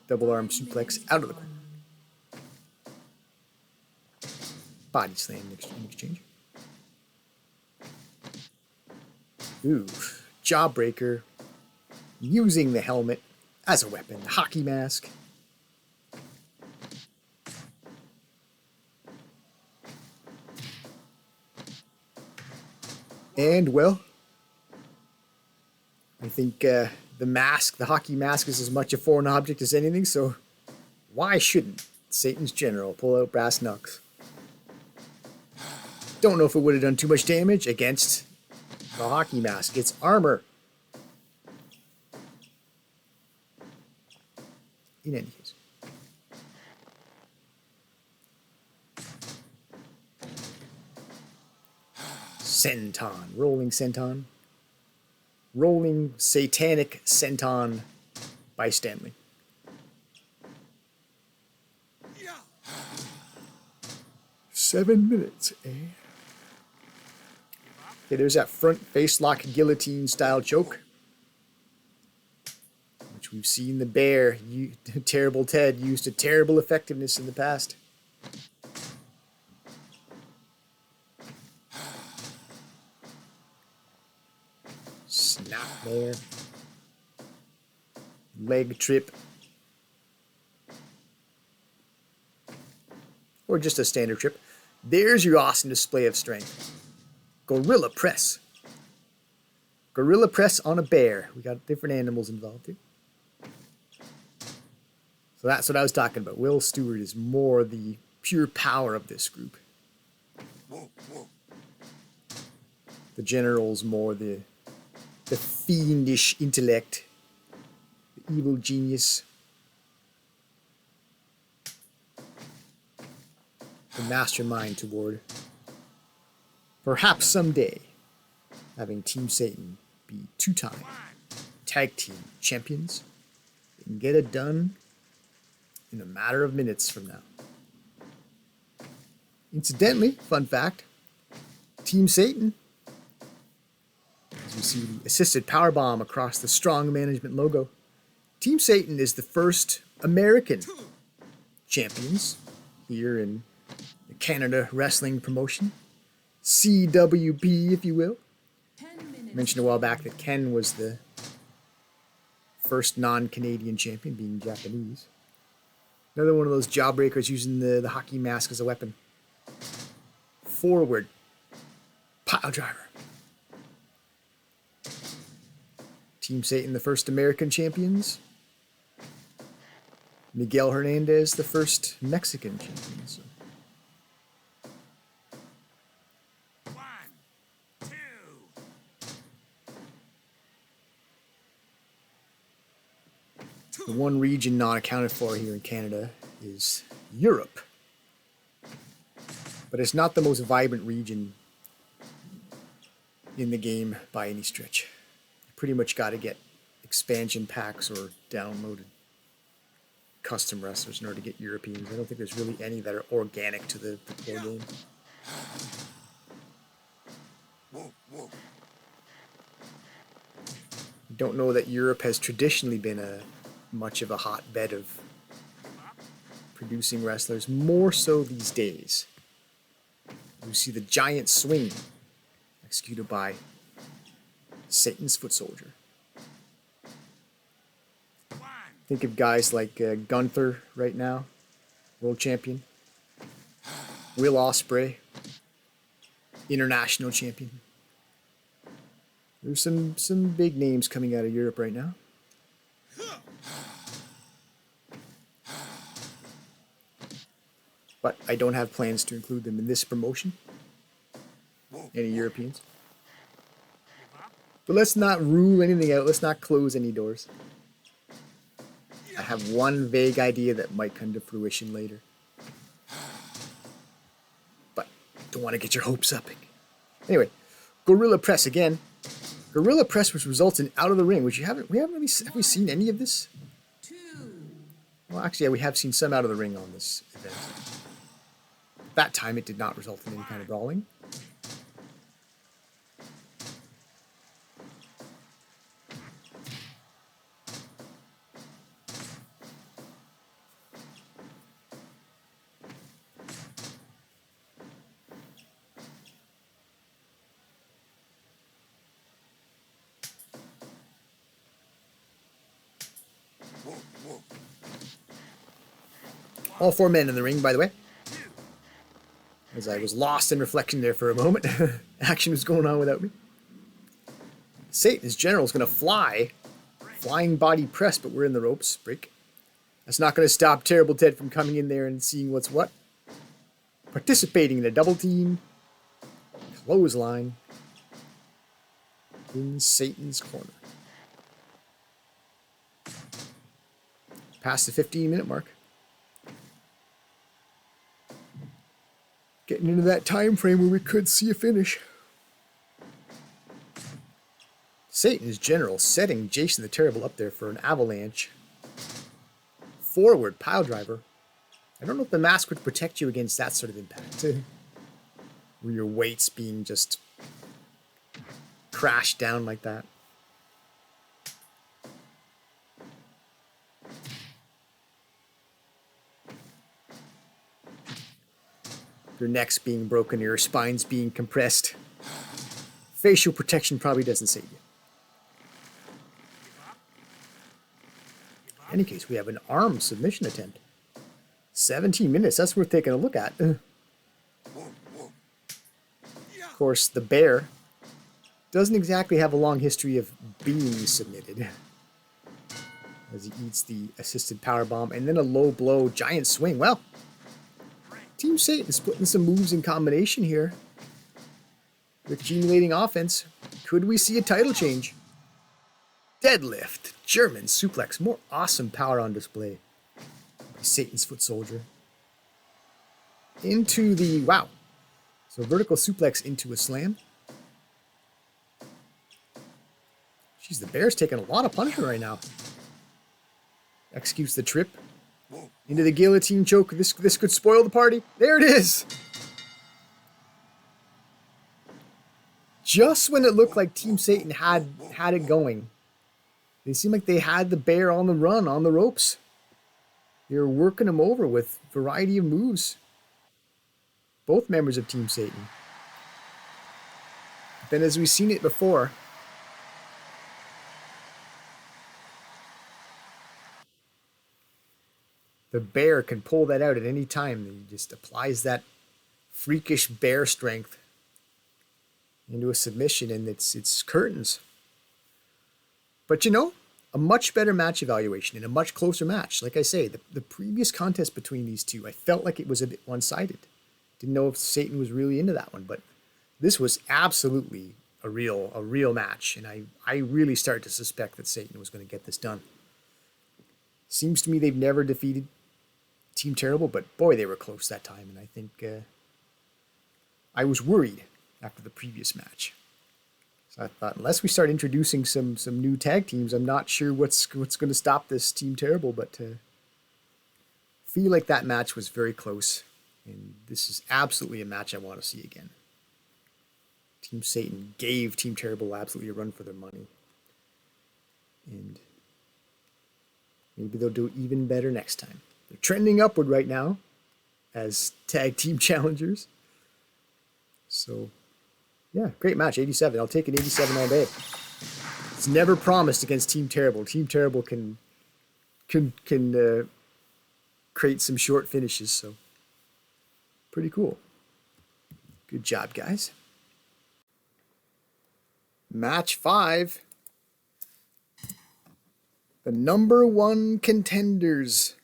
Double arm suplex out of the corner. Body slam in exchange. Ooh, jawbreaker. Using the helmet as a weapon. The hockey mask. And, well, I think the mask, the hockey mask, is as much a foreign object as anything, so why shouldn't Satan's General pull out brass knucks? Don't know if it would have done too much damage against the hockey mask. It's armor. In any case. Senton. Rolling senton. Rolling satanic senton by Stanley. Yeah. 7 minutes, eh? Okay, there's that front face lock guillotine style choke, which we've seen the bear, Terrible Ted, used to terrible effectiveness in the past. Snap there. Leg trip. Or just a standard trip. There's your awesome display of strength. Gorilla press. Gorilla press on a bear. We got different animals involved here. So that's what I was talking about. Will Stewart is more the pure power of this group. Whoa, whoa. The General's more the fiendish intellect. The evil genius. The mastermind toward perhaps someday having Team Satan be two-time tag team champions and get it done in a matter of minutes from now. Incidentally, fun fact, Team Satan, as we see the assisted powerbomb across the Strong Management logo, Team Satan is the first American champions here in the Canada Wrestling Promotion. CWP, if you will. 10 minutes. I mentioned a while back that Ken was the first non-Canadian champion, being Japanese. Another one of those jawbreakers using the hockey mask as a weapon. Forward. Pile driver. Team Satan, the first American champions. Miguel Hernandez, the first Mexican champion. So. 1, 2. The one region not accounted for here in Canada is Europe. But it's not the most vibrant region in the game by any stretch. You pretty much got to get expansion packs or downloaded custom wrestlers in order to get Europeans. I don't think there's really any that are organic to the core game. Whoa, whoa. I don't know that Europe has traditionally been a much of a hotbed of producing wrestlers, more so these days. You see the giant swing executed by Satan's Foot Soldier. Think of guys like Gunther right now, world champion. Will Ospreay, international champion. There's some big names coming out of Europe right now. But I don't have plans to include them in this promotion. Any Europeans. But let's not rule anything out. Let's not close any doors. I have one vague idea that might come to fruition later. But don't want to get your hopes up. Anyway, Gorilla Press again. Gorilla Press, which results in out of the ring, which we haven't really, have we seen any of this? 2, Well, actually, yeah, we have seen some out of the ring on this event. That time it did not result in any kind of brawling. Whoa, whoa. All 4 men in the ring, by the way. As I was lost in reflection there for a moment. Action was going on without me. Satan's general is going to fly. Flying body press, but we're in the ropes. Break. That's not going to stop Terrible Ted from coming in there and seeing what's what. Participating in a double team. Clothesline. In Satan's corner. Past the 15-minute mark. Getting into that time frame where we could see a finish. Satan's general setting Jason the Terrible up there for an avalanche. Forward pile driver. I don't know if the mask would protect you against that sort of impact. Where your weight's being just crashed down like that. Your neck's being broken, your spine's being compressed. Facial protection probably doesn't save you. In any case, we have an arm submission attempt. 17 minutes, that's worth taking a look at. Of course, the bear doesn't exactly have a long history of being submitted. As he eats the assisted powerbomb and then a low blow giant swing. Well, Team Satan's putting some moves in combination here. With accumulating offense. Could we see a title change? Deadlift. German suplex. More awesome power on display. By Satan's Foot Soldier. Into the... Wow. So vertical suplex into a slam. Jeez, the bear's taking a lot of punishment right now. Executes the trip. Into the guillotine choke. This could spoil the party. There it is. Just when it looked like Team Satan had it going. They seemed like they had the bear on the run, on the ropes. They were working him over with a variety of moves. Both members of Team Satan. Then as we've seen it before, the bear can pull that out at any time. He just applies that freakish bear strength into a submission, and it's curtains. But you know, a much better match evaluation and a much closer match. Like I say, the previous contest between these two, I felt like it was a bit one-sided. Didn't know if Satan was really into that one, but this was absolutely a real match, and I really started to suspect that Satan was going to get this done. Seems to me they've never defeated Team Terrible, but boy, they were close that time, and I think I was worried after the previous match. So I thought, unless we start introducing some new tag teams, I'm not sure what's going to stop this Team Terrible, but feel like that match was very close, and this is absolutely a match I want to see again. Team Satan gave Team Terrible absolutely a run for their money. And maybe they'll do even better next time. They're trending upward right now as tag team challengers. So, yeah, great match, 87. I'll take an 87 all day. It's never promised against Team Terrible. Team Terrible can create some short finishes, so pretty cool. Good job, guys. Match 5. The number 1 contenders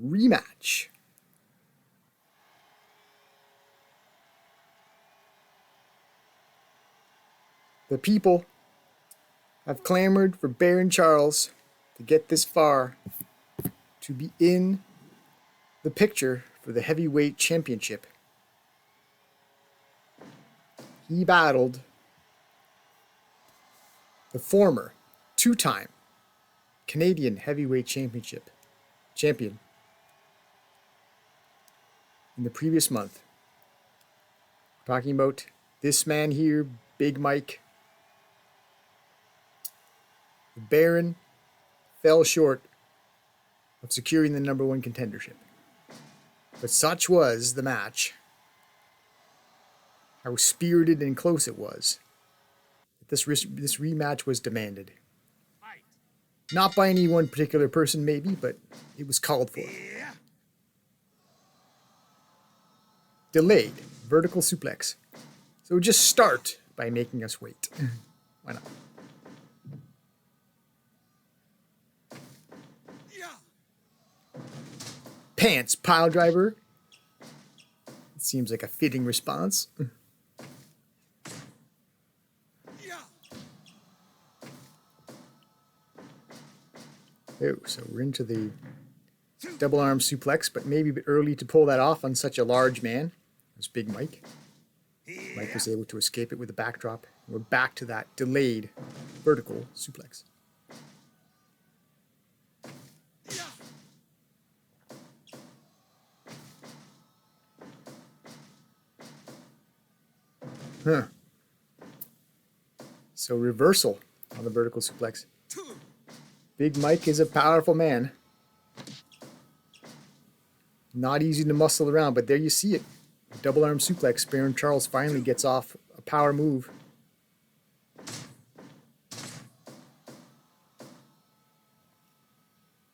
rematch. The people have clamored for Baron Charles to get this far, to be in the picture for the heavyweight championship. He battled the former 2-time Canadian heavyweight championship champion in the previous month. We're talking about this man here, Big Mike. The Baron fell short of securing the number 1 contendership. But such was the match, how spirited and close it was, that this rematch was demanded. Not by any one particular person, maybe, but it was called for. Delayed vertical suplex. So just start by making us wait. Why not? Pants pile driver. It seems like a fitting response. Oh, so we're into the double arm suplex, but maybe a bit early to pull that off on such a large man as Big Mike. Mike was able to escape it with a backdrop. We're back to that delayed vertical suplex. Huh. So reversal on the vertical suplex. Big Mike is a powerful man. Not easy to muscle around, but there you see it. Double arm suplex. Baron Charles finally gets off a power move.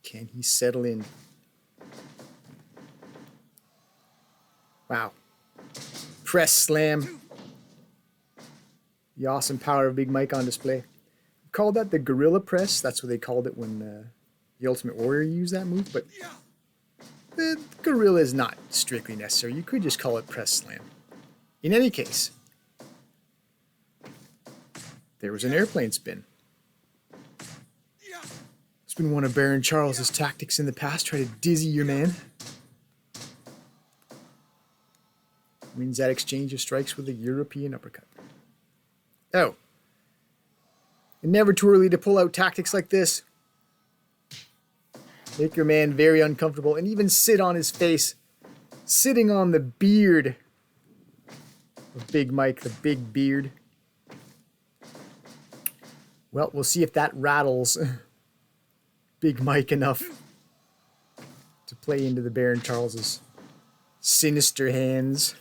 Can he settle in? Wow. Press slam. The awesome power of Big Mike on display. Called that the Gorilla Press. That's what they called it when the Ultimate Warrior used that move. But the Gorilla is not strictly necessary. You could just call it Press Slam. In any case, there was an airplane spin. It's been one of Baron Charles's tactics in the past. Try to dizzy your man. Wins that exchange of strikes with a European uppercut. Oh. And never too early to pull out tactics like this. Make your man very uncomfortable and even sit on his face. Sitting on the beard of Big Mike, the big beard. Well, we'll see if that rattles Big Mike enough to play into the Baron Charles's sinister hands.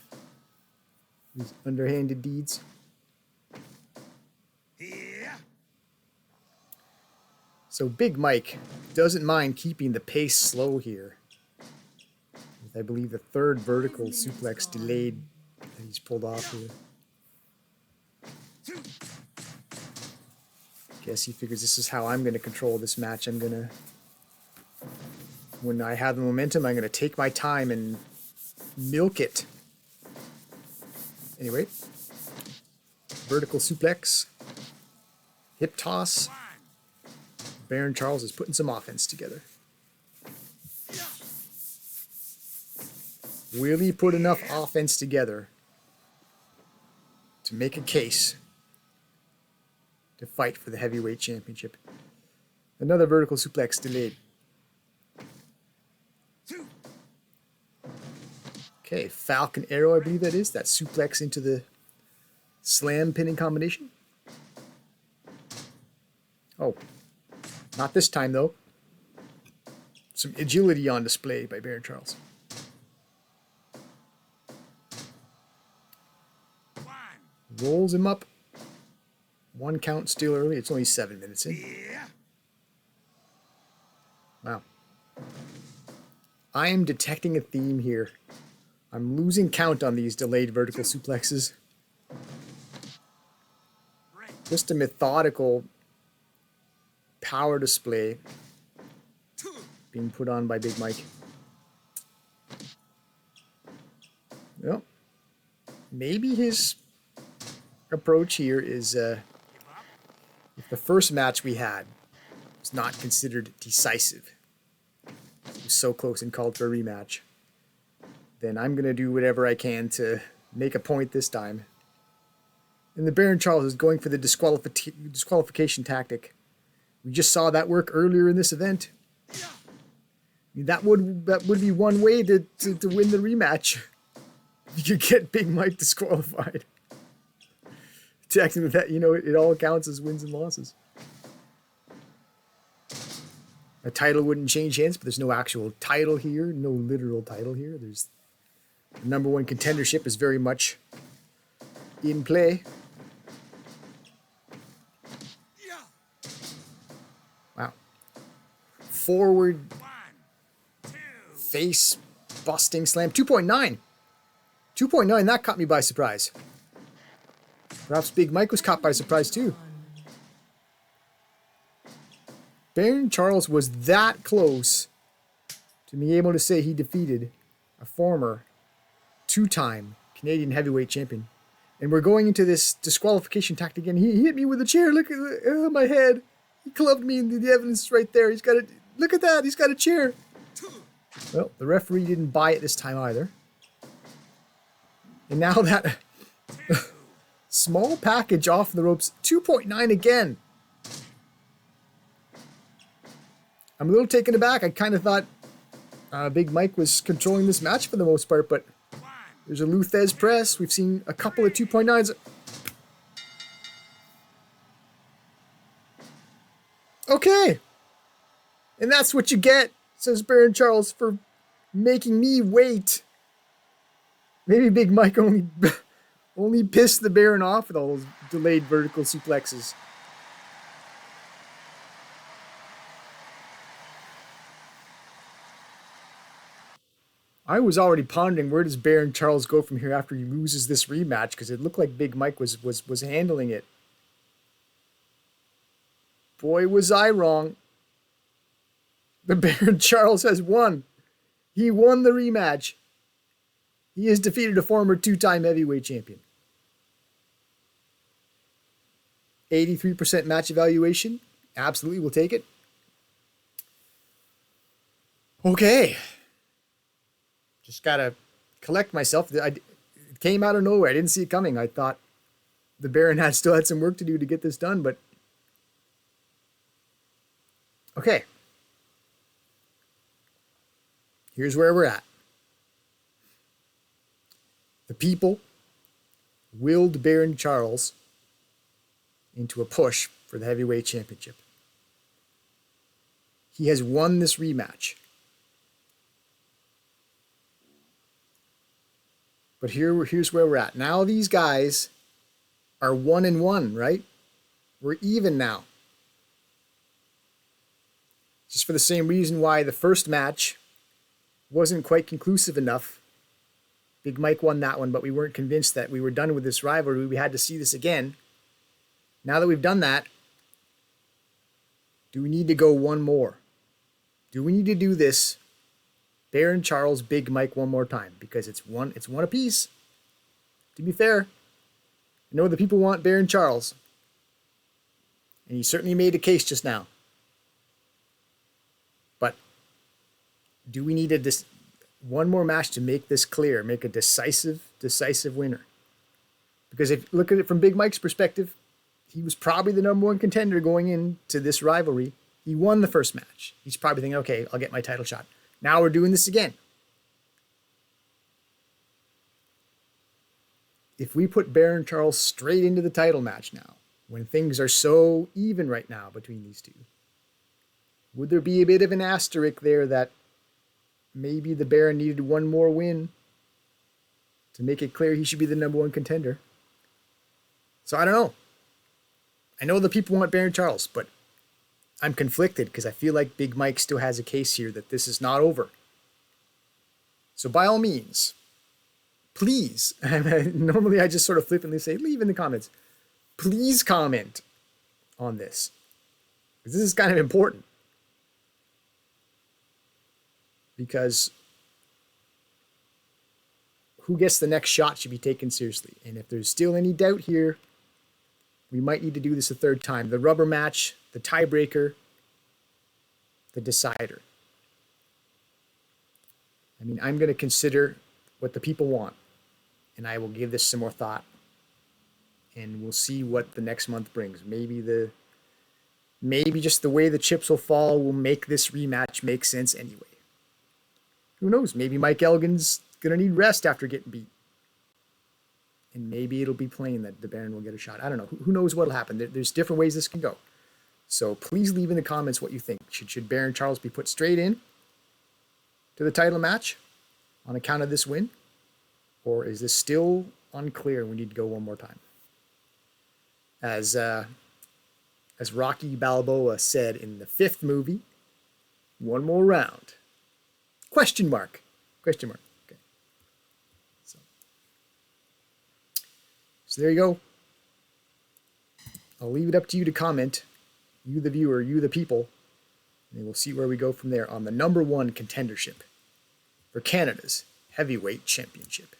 His underhanded deeds. So Big Mike doesn't mind keeping the pace slow here. With, I believe, the third vertical suplex delayed that he's pulled off here. Guess he figures this is how I'm going to control this match. When I have the momentum, I'm going to take my time and milk it. Anyway, vertical suplex, hip toss. Baron Charles is putting some offense together. Will he put enough offense together to make a case to fight for the heavyweight championship? Another vertical suplex delayed. Okay, Falcon Arrow, I believe that is. That suplex into the slam pinning combination. Oh, not this time though. Some agility on display by Baron Charles. Rolls him up. 1 count still early. It's only 7 minutes in. Wow. I am detecting a theme here. I'm losing count on these delayed vertical suplexes. Just a methodical power display being put on by Big Mike. Well, maybe his approach here is if the first match we had was not considered decisive, it was so close and called for a rematch, then I'm going to do whatever I can to make a point this time. And the Baron Charles is going for the disqualification tactic. We just saw that work earlier in this event. I mean, that would be one way to win the rematch. You get Big Mike disqualified. Technically, that, you know, it all counts as wins and losses. A title wouldn't change hands, but there's no actual title here, no literal title here. There's the number one contendership is very much in play. Wow. Forward face busting slam. 2.9. 2.9, that caught me by surprise. Perhaps Big Mike was caught by surprise too. Baron Charles was that close to being able to say he defeated a former 2-time Canadian heavyweight champion. And we're going into this disqualification tactic again. He hit me with a chair. Look at my head. He clubbed me, and the evidence is right there. He's got a look at that. He's got a chair. Well, the referee didn't buy it this time either. And now that small package off the ropes, 2.9 again. I'm a little taken aback. I kind of thought Big Mike was controlling this match for the most part, but there's a Luthez press. We've seen a couple of 2.9s. Okay. And that's what you get, says Baron Charles, for making me wait. Maybe Big Mike only pissed the Baron off with all those delayed vertical suplexes. I was already pondering where does Baron Charles go from here after he loses this rematch, because it looked like Big Mike was handling it. Boy, was I wrong. The Baron Charles has won. He won the rematch. He has defeated a former 2-time heavyweight champion. 83% match evaluation. Absolutely, we'll take it. Okay. Just gotta collect myself. It came out of nowhere. I didn't see it coming. I thought the Baron still had some work to do to get this done, but okay. Here's where we're at. The people willed Baron Charles into a push for the heavyweight championship. He has won this rematch. But here's where we're at. Now these guys are 1-1, right? We're even now. Just for the same reason why the first match wasn't quite conclusive enough. Big Mike won that one, but we weren't convinced that we were done with this rivalry. We had to see this again. Now that we've done that, do we need to go one more? Do we need to do this Baron Charles, Big Mike one more time? Because it's one apiece. To be fair, I know the people want Baron Charles. And he certainly made a case just now. But do we need one more match to make this clear, make a decisive winner? Because if you look at it from Big Mike's perspective, he was probably the number one contender going into this rivalry. He won the first match. He's probably thinking, okay, I'll get my title shot. Now we're doing this again. if we put Baron Charles straight into the title match now, when things are so even right now between these two, would there be a bit of an asterisk there that maybe the Baron needed one more win to make it clear he should be the number one contender? So I don't know. I know the people want Baron Charles, but I'm conflicted because I feel like Big Mike still has a case here that this is not over. So by all means, please, normally I just sort of flippantly say, leave in the comments. Please comment on this, because this is kind of important. Because who gets the next shot should be taken seriously. And if there's still any doubt here, we might need to do this a third time. The rubber match, the tiebreaker, the decider. I mean, I'm going to consider what the people want, and I will give this some more thought, and we'll see what the next month brings. Maybe just the way the chips will fall will make this rematch make sense anyway. Who knows? Maybe Mike Elgin's going to need rest after getting beat. And maybe it'll be plain that the Baron will get a shot. I don't know. Who knows what'll happen? There's different ways this can go. So please leave in the comments what you think. Should Baron Charles be put straight in to the title match on account of this win? Or is this still unclear and we need to go one more time? As Rocky Balboa said in the 5th movie, one more round. Question mark. Question mark. Okay. So there you go. I'll leave it up to you to comment. You the viewer, you the people. And we'll see where we go from there on the number 1 contendership for Canada's Heavyweight Championship.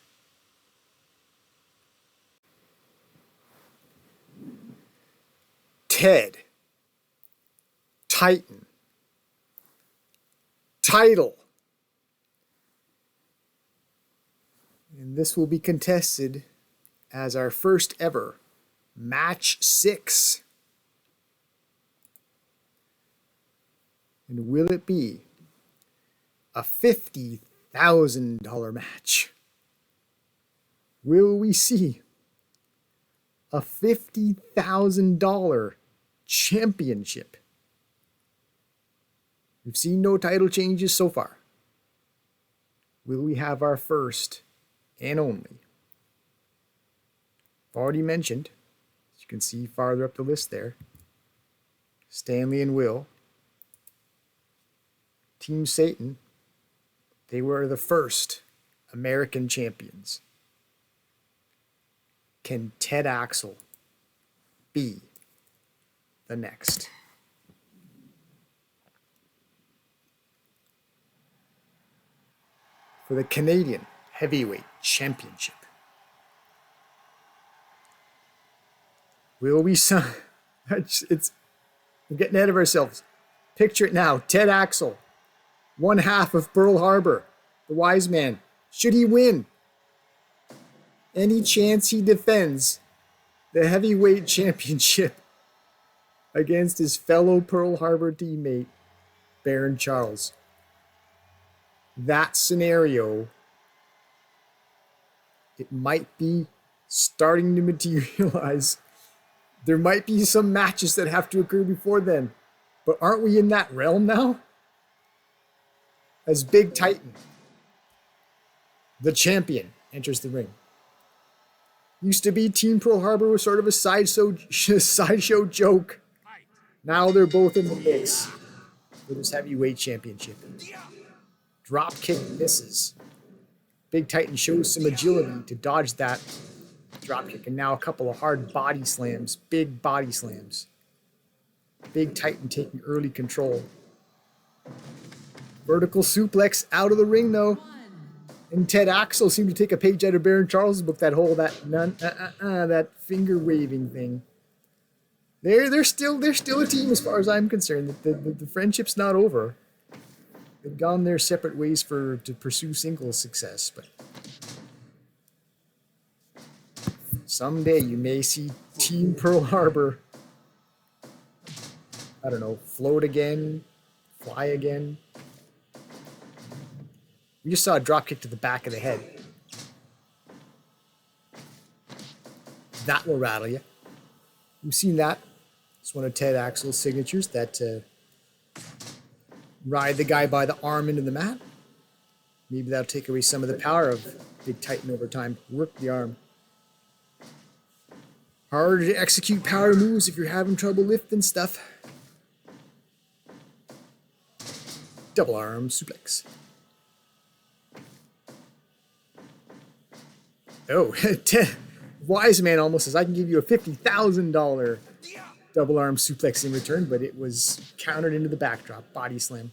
Ted. Titan. Title. And this will be contested as our first ever match 6. And will it be a $50,000 match? Will we see a $50,000 championship? We've seen no title changes so far. Will we have our first and only? I've already mentioned, as you can see farther up the list there, Stanley and Will. Team Satan, they were the first American champions. Can Ted Axel be the next? For the Canadian Heavyweight Championship, will we we're getting ahead of ourselves. Picture it now. Ted Axel, one half of Pearl Harbor, the wise man. Should he win? Any chance he defends the heavyweight championship against his fellow Pearl Harbor teammate, Baron Charles? That scenario, it might be starting to materialize. There might be some matches that have to occur before then. But aren't we in that realm now? As Big Titan, the champion, enters the ring. Used to be Team Pearl Harbor was sort of a sideshow joke. Now they're both in the mix for this heavyweight championship. Drop kick misses. Big Titan shows some agility to dodge that drop kick, and now a couple of hard body slams, big body slams. Big Titan taking early control. Vertical suplex out of the ring though. And Ted Axel seemed to take a page out of Baron Charles' book, that finger waving thing. They're still a team as far as I'm concerned. The friendship's not over. They've gone their separate ways to pursue singles success, but someday you may see Team Pearl Harbor, I don't know, float again, fly again. We just saw a drop kick to the back of the head. that will rattle you. You've seen that. It's one of Ted Axel's signatures, that ride the guy by the arm into the mat. Maybe that'll take away some of the power of Big Titan over time. Work the arm. Harder to execute power moves if you're having trouble lifting stuff. Double arm suplex. Oh, Wise Man almost says, I can give you a $50,000 double arm suplex in return, but it was countered into the backdrop. Body slam.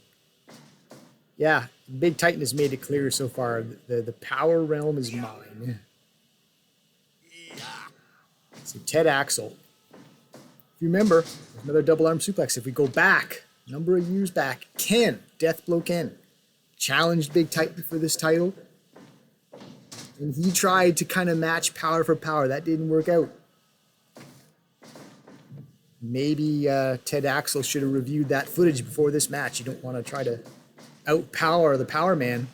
Yeah, Big Titan has made it clear so far. The power realm is mine. So Ted Axel. If you remember, there's another double arm suplex. If we go back, a number of years back, Ken, Deathblow Ken, challenged Big Titan for this title. And he tried to kind of match power for power. That didn't work out. Maybe Ted Axel should have reviewed that footage before this match. You don't want to try to outpower the power man.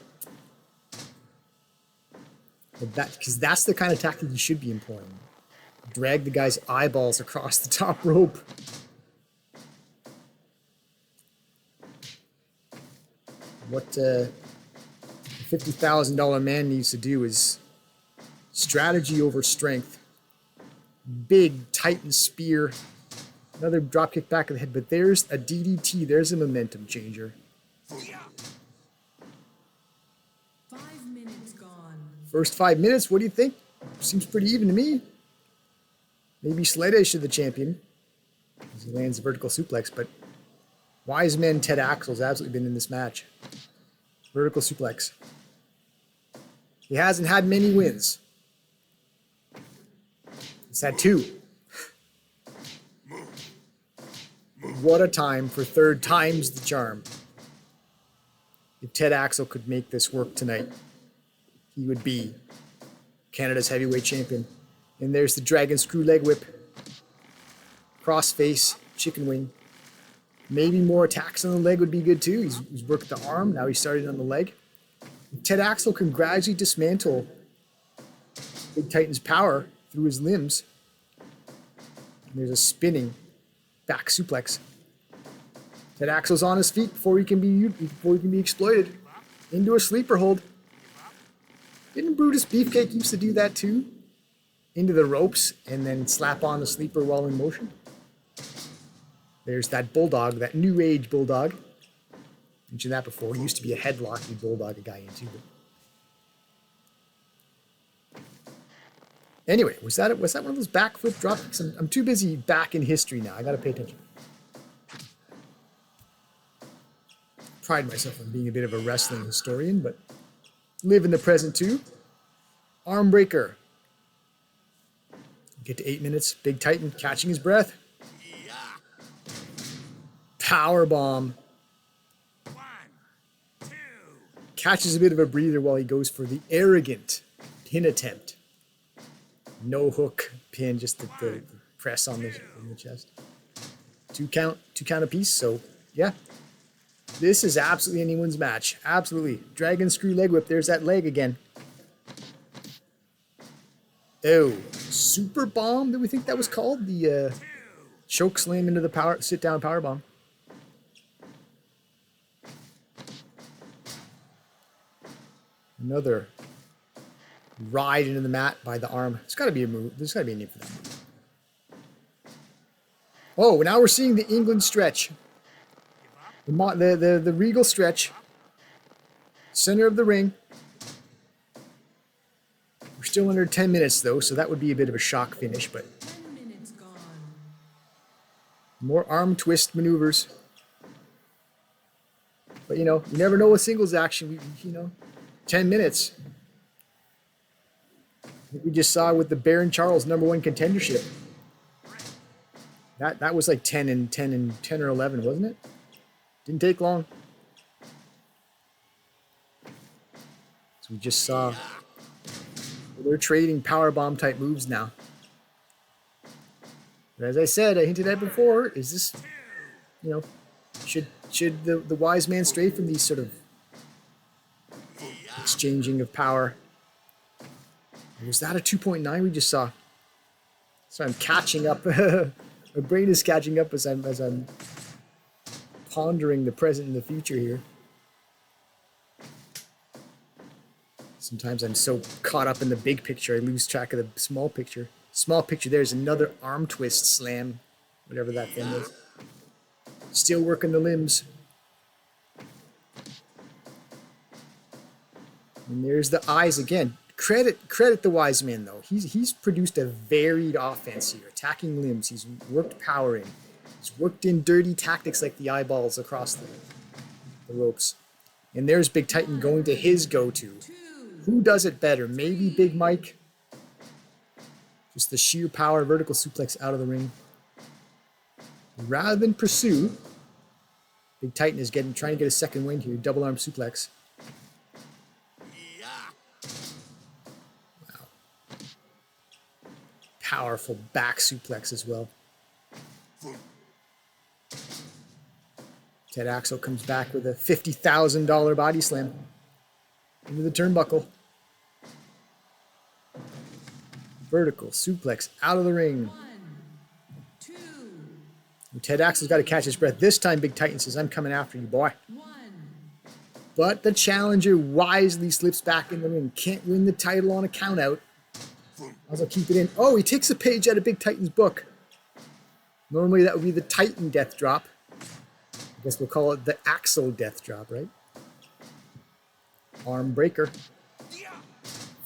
Because that's the kind of tactic you should be employing. Drag the guy's eyeballs across the top rope. What a $50,000 man needs to do is strategy over strength. Big Titan spear. Another dropkick back of the head, but there's a DDT. There's a momentum changer. 5 minutes gone. First 5 minutes, what do you think? Seems pretty even to me. Maybe Sleda should the champion, as he lands a vertical suplex, but Wise Man Ted Axel's absolutely been in this match. Vertical suplex. He hasn't had many wins. He's had 2. What a time for third time's the charm. If Ted Axel could make this work tonight, he would be Canada's heavyweight champion. And there's the dragon screw leg whip. Crossface, chicken wing. Maybe more attacks on the leg would be good too. He's worked the arm, now he's started on the leg. If Ted Axel can gradually dismantle Big Titan's power through his limbs. And there's a spinning back suplex. Ted Axel's on his feet before he can be exploited. Into a sleeper hold. Didn't Brutus Beefcake used to do that too? Into the ropes and then slap on the sleeper while in motion. There's that bulldog, that new age bulldog. Mentioned that before. He used to be a headlock you bulldog a guy into. But anyway, was that one of those backflip dropkicks? I'm too busy back in history now. I gotta pay attention. Pride myself on being a bit of a wrestling historian, but live in the present too. Arm breaker. Get to 8 minutes. Big Titan catching his breath. Power bomb. 1, 2. Catches a bit of a breather while he goes for the arrogant pin attempt. No hook pin, just the press on the chest. Two count apiece. So yeah, this is absolutely anyone's match. Absolutely. Dragon screw leg whip. There's that leg again. Oh, super bomb. Did we think that was called the choke slam into the sit down power bomb? Another ride into the mat by the arm. There's got to be a move. There's got to be a name for that move. Oh, now we're seeing the England stretch. The Regal stretch. Center of the ring. We're still under 10 minutes though, so that would be a bit of a shock finish, but 10 minutes gone. more arm twist maneuvers. But you know, you never know with singles action. 10 minutes. We just saw with the Baron Charles #1 contendership. That was like 10 or 11, wasn't it? Didn't take long. So we just saw they're trading powerbomb type moves now. But as I said, I hinted at before, is this, should the wise man stray from these sort of exchanging of power? Was that a 2.9 we just saw? So I'm catching up. My brain is catching up as I'm pondering the present and the future here. Sometimes I'm so caught up in the big picture, I lose track of the small picture. Small picture, there's another arm twist slam, whatever that thing is. Still working the limbs. And there's the eyes again. Credit the wise man though. He's produced a varied offense here, attacking limbs. He's worked power in. He's worked in dirty tactics like the eyeballs across the ropes. And there's Big Titan going to his go-to. Who does it better? Maybe Big Mike. Just the sheer power vertical suplex out of the ring. Rather than pursue, Big Titan is trying to get a second wind here. Double arm suplex. Wow. Powerful back suplex as well. Ted Axel comes back with a $50,000 body slam into the turnbuckle. Vertical suplex out of the ring. 1, 2, Ted Axel's got to catch his breath. This time Big Titan says, I'm coming after you, boy. 1. But the challenger wisely slips back in the ring. Can't win the title on a count out. Also keep it in. Oh, he takes a page out of Big Titan's book. Normally that would be the Titan death drop. I guess we'll call it the Axel death drop, right? Arm breaker.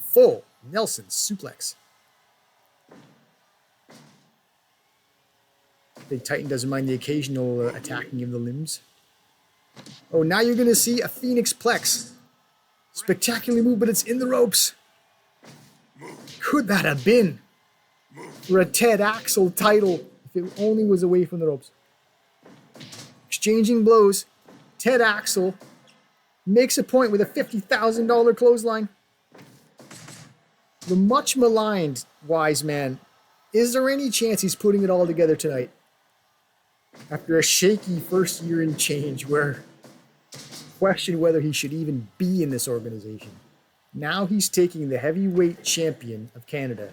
Full Nelson suplex. Big Titan doesn't mind the occasional attacking of the limbs. Oh, now you're going to see a Phoenix Plex. Spectacularly moved, but it's in the ropes. Could that have been for a Ted Axel title if it only was away from the ropes? Exchanging blows. Ted Axel makes a point with a $50,000 clothesline. The much maligned wise man. Is there any chance he's putting it all together tonight? After a shaky first year and change where questioned whether he should even be in this organization. Now he's taking the heavyweight champion of Canada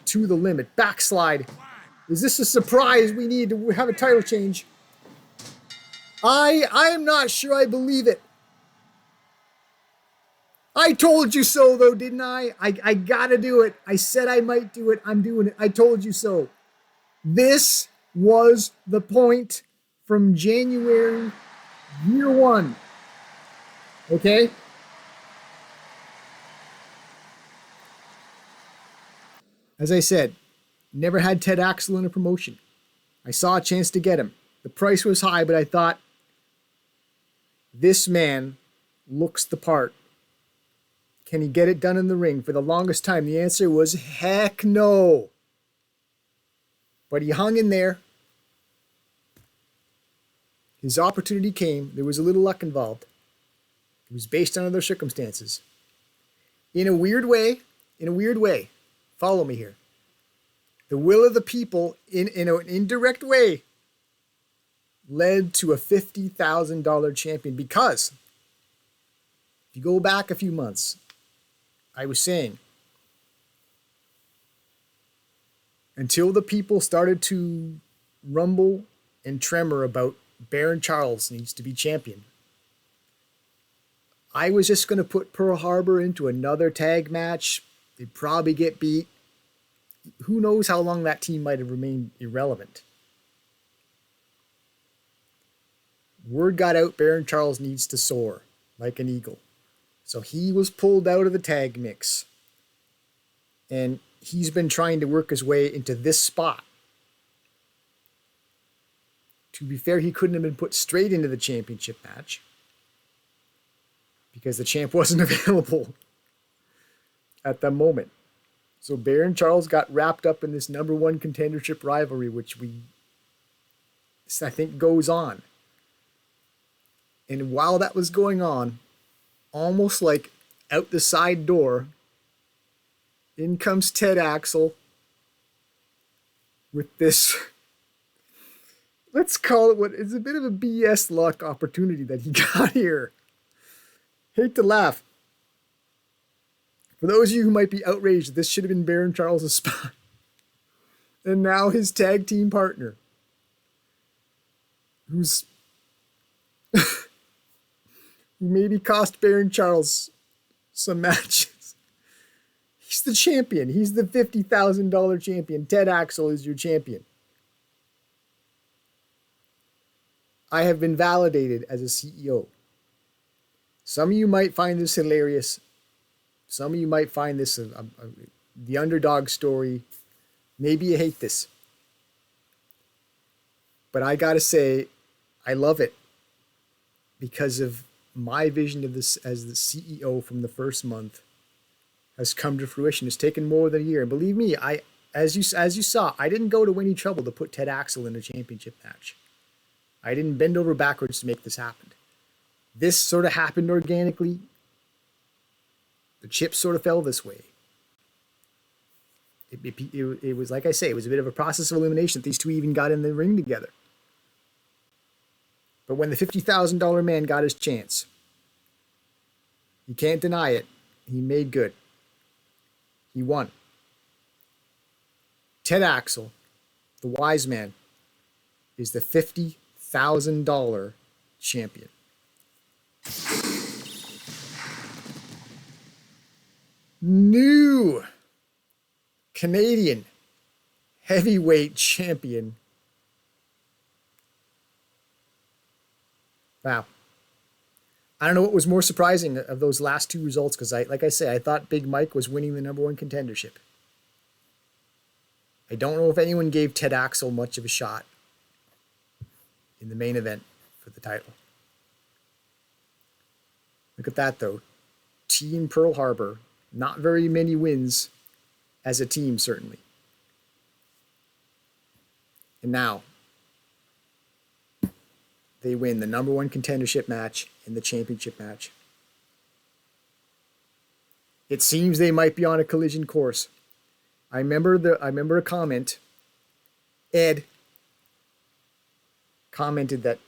to the limit. Backslide. Is this a surprise? We need to have a title change. I am not sure I believe it. I told you so, though, didn't I? I gotta do it. I said I might do it. I'm doing it. I told you so. This was the point from January, year one. Okay? As I said, never had Ted Axel in a promotion. I saw a chance to get him. The price was high, but I thought, this man looks the part. Can he get it done in the ring? For the longest time, the answer was heck no. But he hung in there. His opportunity came. There was a little luck involved. It was based on other circumstances. In a weird way, follow me here. The will of the people, in an indirect way, led to a $50,000 champion because, if you go back a few months, I was saying, until the people started to rumble and tremor about Baron Charles needs to be champion, I was just going to put Pearl Harbor into another tag match. They'd probably get beat. Who knows how long that team might have remained irrelevant. Word got out Baron Charles needs to soar like an eagle. So he was pulled out of the tag mix. And he's been trying to work his way into this spot. To be fair, he couldn't have been put straight into the championship match because the champ wasn't available at the moment. So Baron Charles got wrapped up in this number one contendership rivalry, which I think goes on. And while that was going on, almost like out the side door, in comes Ted Axel with this, let's call it what is a bit of a BS luck opportunity that he got here. Hate to laugh. For those of you who might be outraged, this should have been Baron Charles' spot. And now his tag team partner, who's who maybe cost Baron Charles some matches. He's the champion. He's the $50,000 champion. Ted Axel is your champion. I have been validated as a CEO. Some of you might find this hilarious. Some of you might find this the underdog story. Maybe you hate this. But I gotta say, I love it because of my vision of this as the CEO from the first month has come to fruition. It's taken more than a year. And believe me, as you saw, I didn't go to any trouble to put Ted Axel in a championship match. I didn't bend over backwards to make this happen. This sort of happened organically. The chips sort of fell this way. It was, like I say, it was a bit of a process of elimination that these two even got in the ring together. But when the $50,000 man got his chance, you can't deny it, he made good. He won. Ted Axel, the wise man, is the $50,000 champion. New Canadian heavyweight champion. Wow. I don't know what was more surprising of those last two results, because like I say, I thought Big Mike was winning the #1 contendership. I don't know if anyone gave Ted Axel much of a shot in the main event for the title. Look at that, though. Team Pearl Harbor, not very many wins as a team, certainly. And now, they win the #1 contendership match and the championship match. It seems they might be on a collision course. I remember a comment. Ed commented that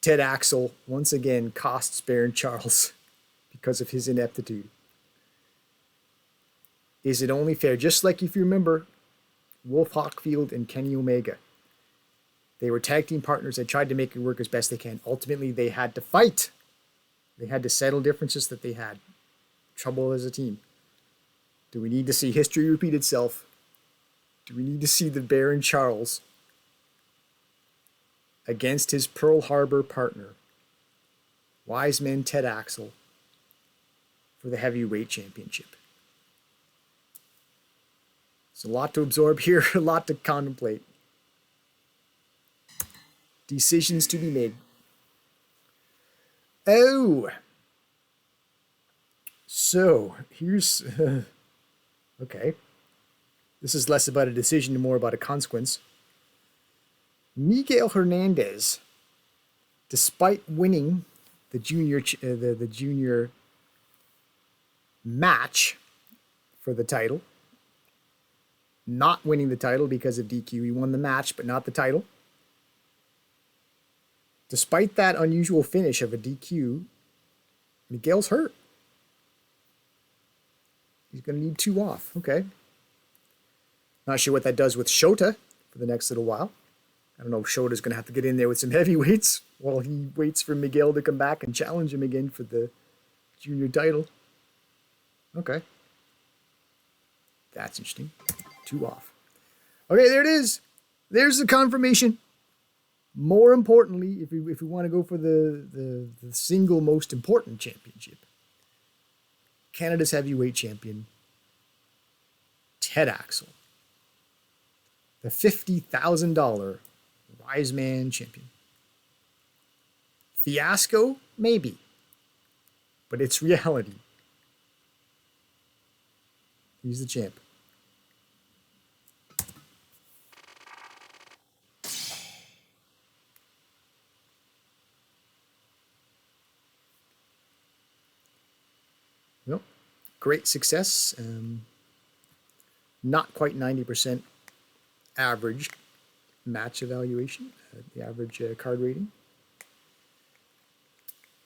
Ted Axel once again costs Baron Charles because of his ineptitude. Is it only fair? Just like if you remember Wolf Hockfield and Kenny Omega. They were tag team partners. They tried to make it work as best they can. Ultimately, they had to fight. They had to settle differences that they had. Trouble as a team. Do we need to see history repeat itself? Do we need to see the Baron Charles against his Pearl Harbor partner, Wiseman Ted Axel, for the heavyweight championship? It's a lot to absorb here, a lot to contemplate. Decisions to be made. Oh. So, here's... okay. This is less about a decision and more about a consequence. Miguel Hernandez, despite winning the junior match for the title, not winning the title because of DQ, he won the match but not the title. Despite that unusual finish of a DQ, Miguel's hurt. He's going to need 2 off. Okay. Not sure what that does with Shota for the next little while. I don't know if Shota's going to have to get in there with some heavyweights while he waits for Miguel to come back and challenge him again for the junior title. Okay. That's interesting. 2 off. Okay, there it is. There's the confirmation. More importantly, if we want to go for the single most important championship, Canada's heavyweight champion, Ted Axel, the $50,000 Wise Man champion. Fiasco? Maybe. But it's reality. He's the champ. Well, great success. Not quite 90% average match evaluation, the average card rating.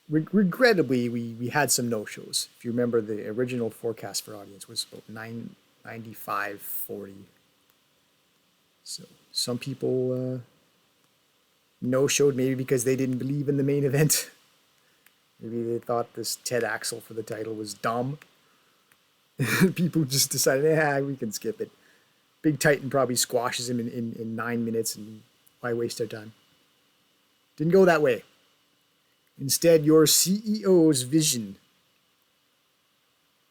Regrettably, we had some no-shows. If you remember, the original forecast for audience was about 95-40. So some people no-showed maybe because they didn't believe in the main event. Maybe they thought this Ted Axel for the title was dumb. People just decided, we can skip it. Big Titan probably squashes him in 9 minutes, and why waste our time? Didn't go that way. Instead, your CEO's vision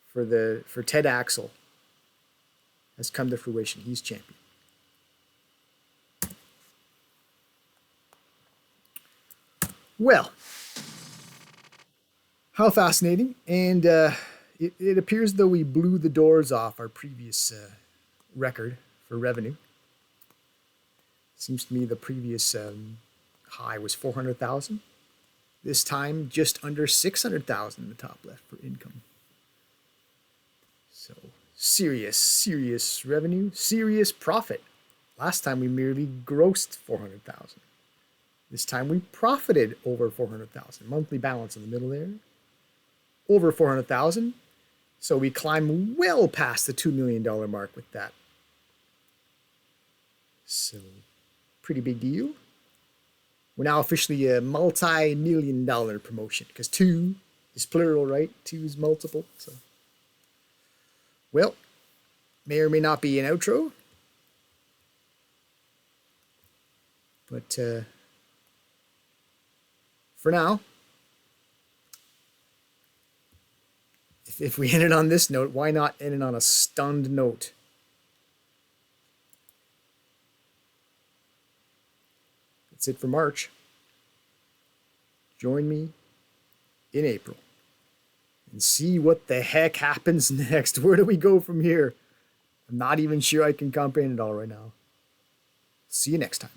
for Ted Axel has come to fruition. He's champion. Well, how fascinating. And it appears though we blew the doors off our previous record for revenue. Seems to me the previous high was 400,000. This time just under 600,000 in the top left for income. So serious revenue, serious profit. Last time we merely grossed 400,000. This time we profited over 400,000. Monthly balance in the middle there. Over 400,000. So we climb well past the $2 million mark with that. So pretty big deal. We're now officially a multi-million-dollar promotion because 2 is plural, right? 2 is multiple. So, well, may or may not be an outro. But for now, if we ended on this note, why not end it on a stunned note? That's it for March. Join me in April and see what the heck happens next. Where do we go from here? I'm not even sure I can comprehend it all right now. See you next time.